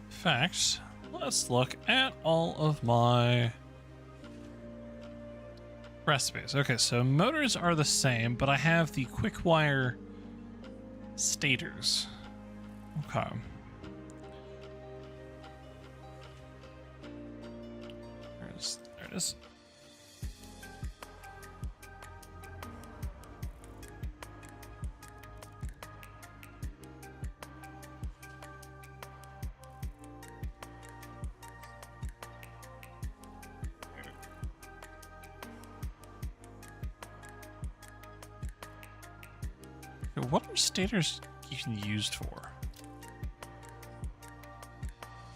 S1: fact, let's look at all of my recipes. Okay, so motors are the same, but I have the quick wire stators. Okay. There it is. What are stators even used for?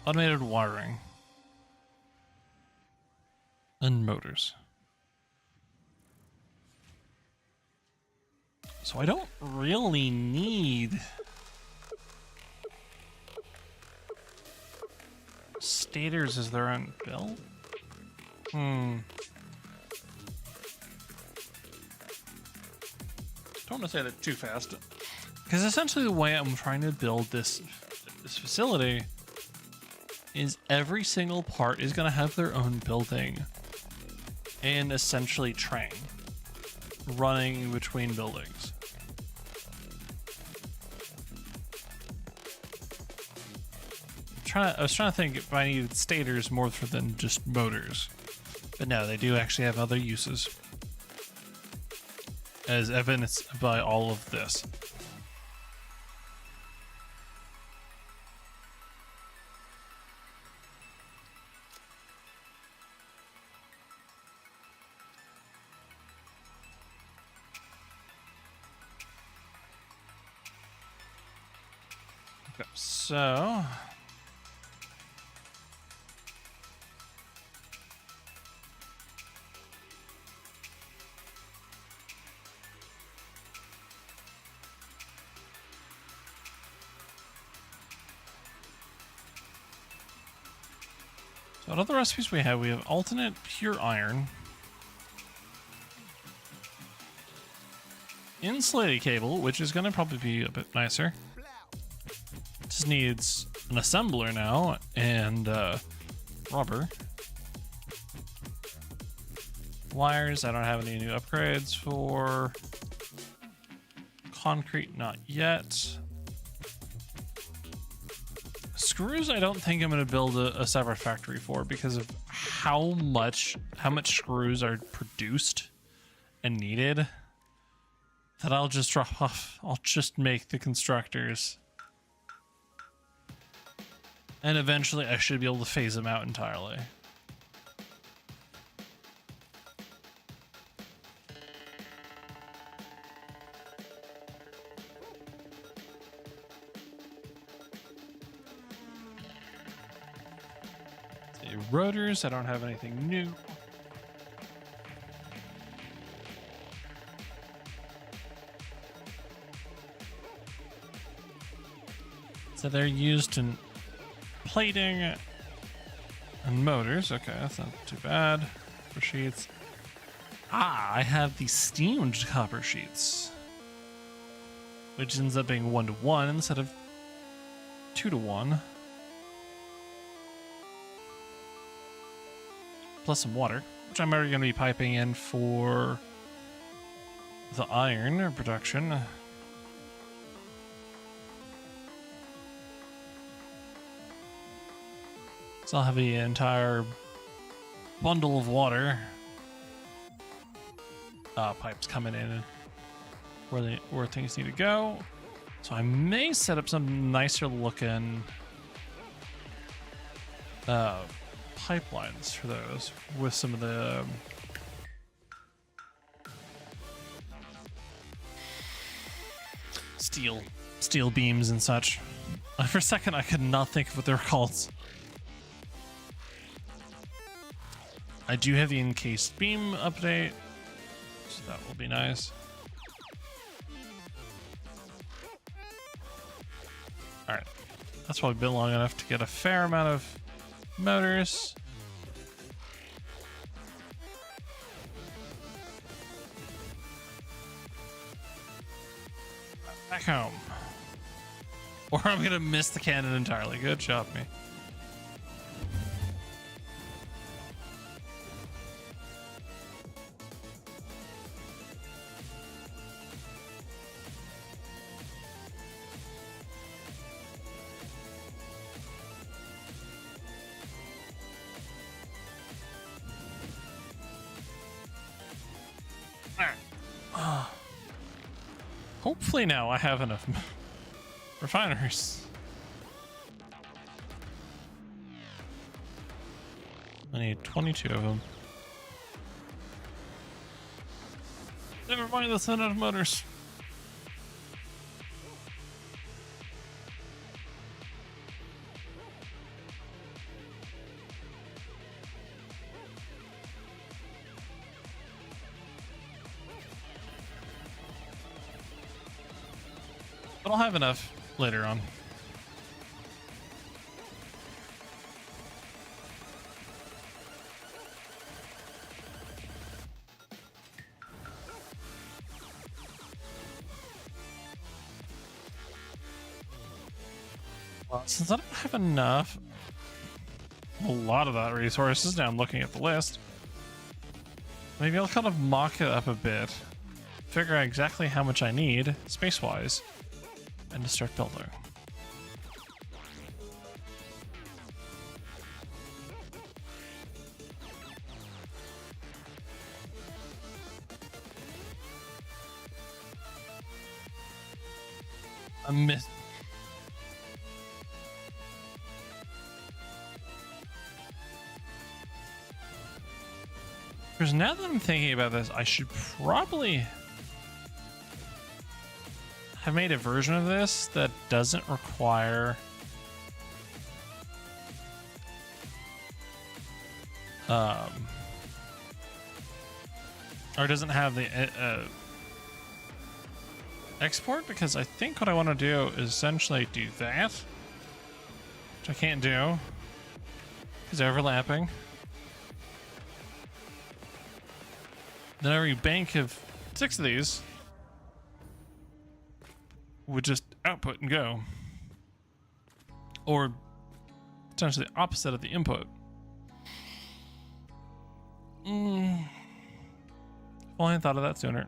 S1: Automated wiring. And motors. So I don't really need stators as their own build. Don't want to say that too fast, because essentially the way I'm trying to build this facility is every single part is going to have their own building and essentially train running between buildings. I was trying to think if I needed stators more than just motors, but no, they do actually have other uses, as evidenced by all of this. Okay, so what other recipes we have? We have alternate pure iron, insulated cable, which is going to probably be a bit nicer. Just needs an assembler now and rubber. Wires, I don't have any new upgrades for. Concrete, not yet. Screws, I don't think I'm going to build a separate factory for, because of how much screws are produced and needed, that I'll just drop off. I'll just make the constructors, and eventually I should be able to phase them out entirely. Rotors, I don't have anything new. So they're used in plating and motors. Okay, that's not too bad. For sheets. Ah, I have the steamed copper sheets. which ends up being 1-to-1 instead of 2-to-1. Plus some water, which I'm already going to be piping in for the iron production. So I'll have the entire bundle of water pipes coming in where things need to go. So I may set up some nicer looking pipelines for those with some of the steel beams and such. For a second I could not think of what they were called. I do have the encased beam update, so that will be nice. Alright, that's probably been long enough to get a fair amount of motors. Back home. Or I'm gonna miss the cannon entirely. Good job, me. Hopefully now I have enough refineries. I need 22 of them. Never mind, that's not enough motors. But I'll have enough later on. Well, since I don't have enough, a lot of that resources, now I'm looking at the list, maybe I'll kind of mock it up a bit, figure out exactly how much I need space-wise, and to start building. I miss. Because now that I'm thinking about this, I should probably have made a version of this that doesn't require or doesn't have the export, because I think what I want to do is essentially do that, which I can't do because overlapping. Then every bank of 6 of these would just output and go, or potentially the opposite of the input. If only I thought of that sooner.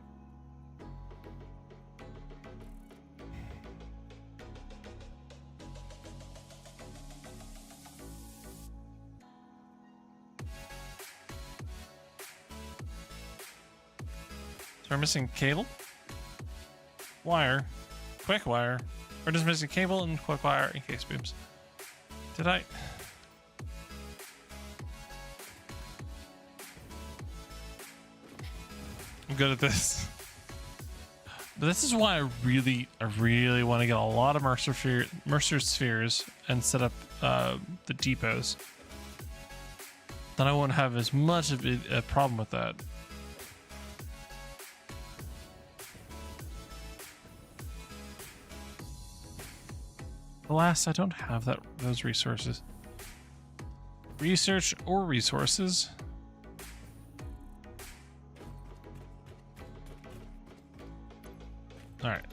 S1: So we're missing cable, wire, quick wire, or just missing cable and quick wire in case beams. Did I? I'm good at this. But this is why I really want to get a lot of Mercer spheres and set up the depots. Then I won't have as much of a problem with that. Alas, I don't have those resources. Research or resources. All right.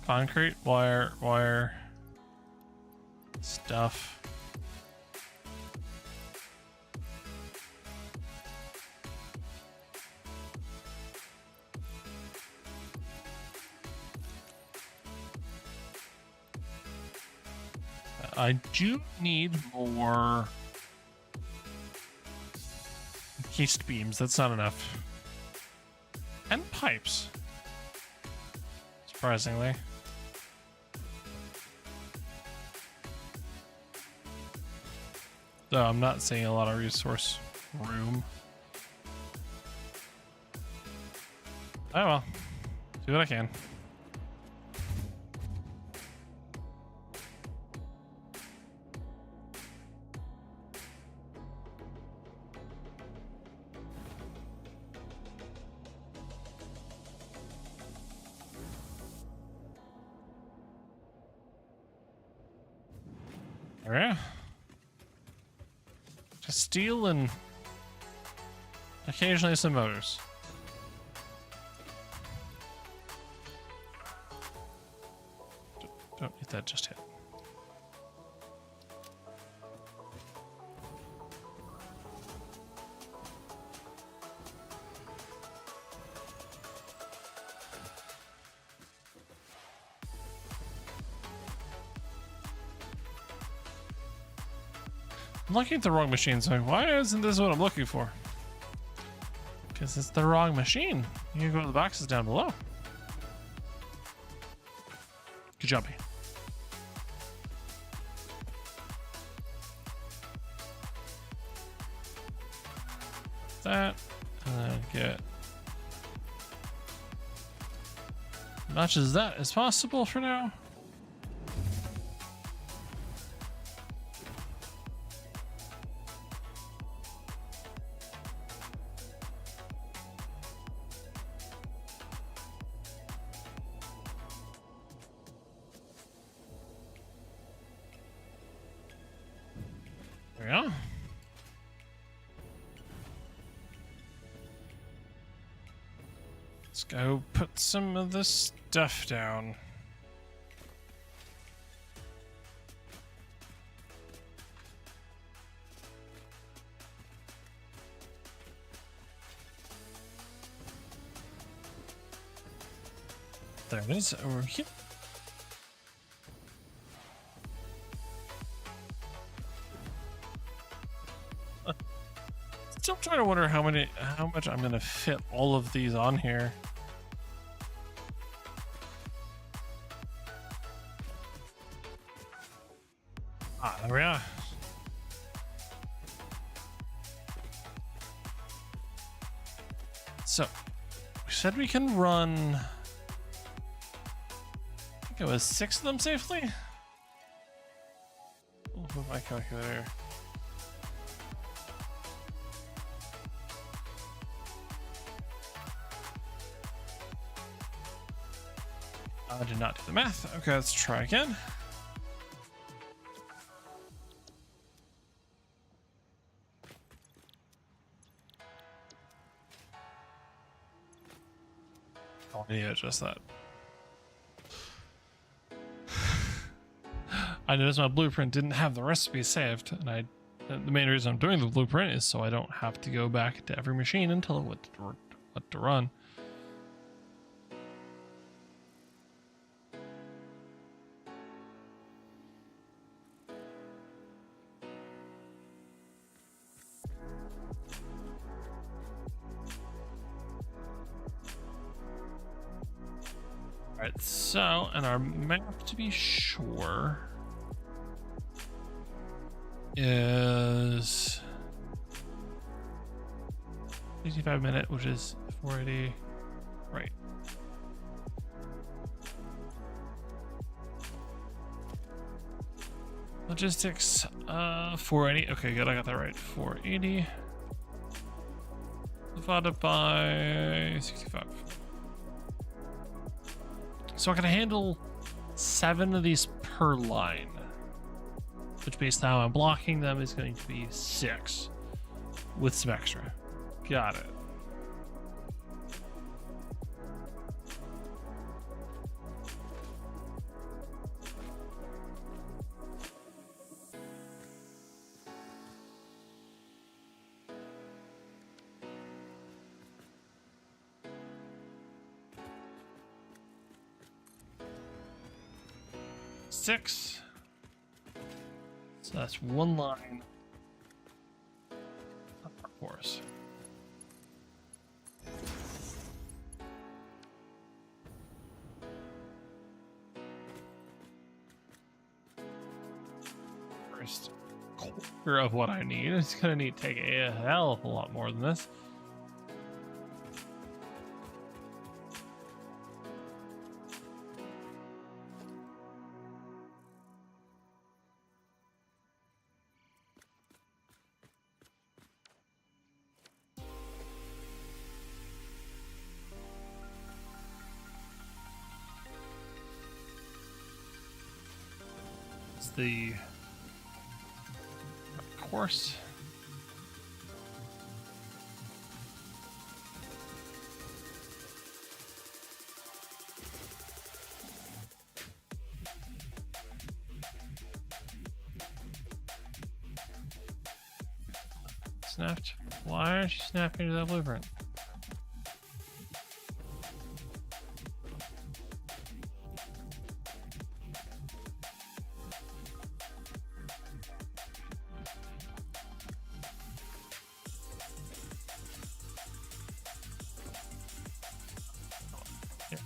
S1: Concrete, wire, stuff. I do need more encased beams. That's not enough. And pipes. Surprisingly. Though I'm not seeing a lot of resource room. Oh well. Do what I can. Yeah. Just steel and occasionally some motors. Don't need that just yet. I'm looking at the wrong machine, so why isn't this what I'm looking for? Because it's the wrong machine. You can go to the boxes down below. Good job. That, and then get as much as that as possible for now. There we go. Let's go put some of this stuff down. There it is over here. Still trying to wonder how much I'm gonna fit all of these on here. Ah, there we are. So, we said we can run, I think it was 6 of them safely? Oh, move my calculator. I did not do the math. Okay, let's try again. Oh, yeah, just that. I noticed my blueprint didn't have the recipe saved, and the main reason I'm doing the blueprint is so I don't have to go back to every machine and tell it what to run. Alright, so, and our map, to be sure, is 65 minute, which is 480, right. Logistics, 480, okay, good, I got that right, 480 divided by 65. So I can handle 7 of these per line, which based on how I'm blocking them is going to be 6 with some extra. Got it. 6. So that's one line of our course. First quarter of what I need. It's gonna need to take a hell of a lot more than this. It's the course. Snapped. Why aren't you snapping to that blueprint?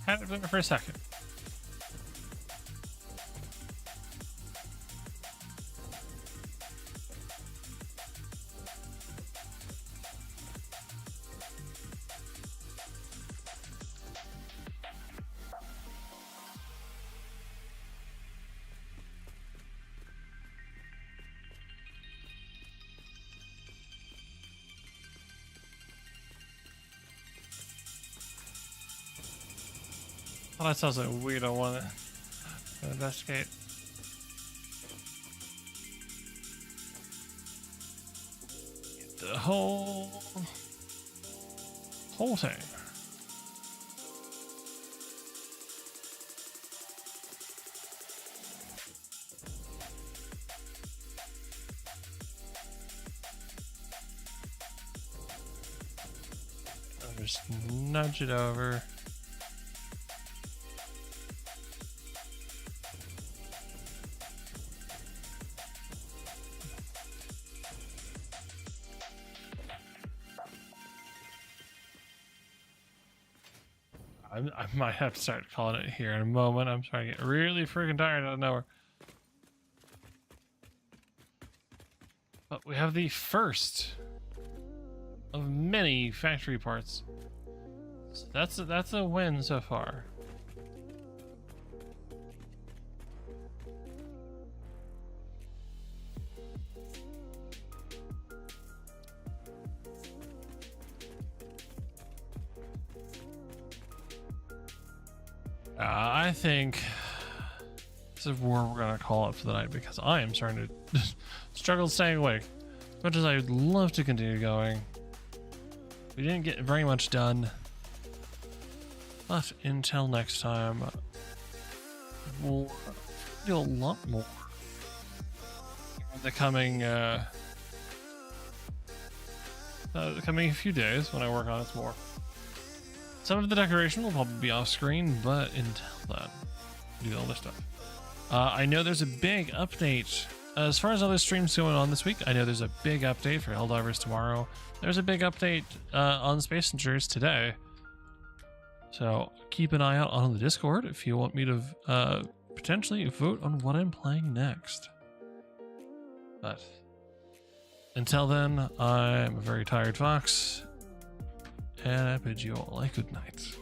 S1: Had it there for a second. Well, that sounds like a weird. I want to investigate. The whole thing. I'll just nudge it over. I might have to start calling it here in a moment. I'm starting to get really freaking tired out of nowhere. But we have the first of many factory parts. So that's a win so far. I think this is where we're gonna call it for the night because I am starting to struggle staying awake. As much as I'd love to continue going, we didn't get very much done. But until next time, we'll do a lot more in the coming few days when I work on it more. Some of the decoration will probably be off screen, but until then, do all this stuff. I know there's a big update. As far as other streams going on this week, I know there's a big update for Helldivers tomorrow. There's a big update on Space Insurers today. So keep an eye out on the Discord if you want me to potentially vote on what I'm playing next. But until then, I'm a very tired fox. And I bid you all a good night.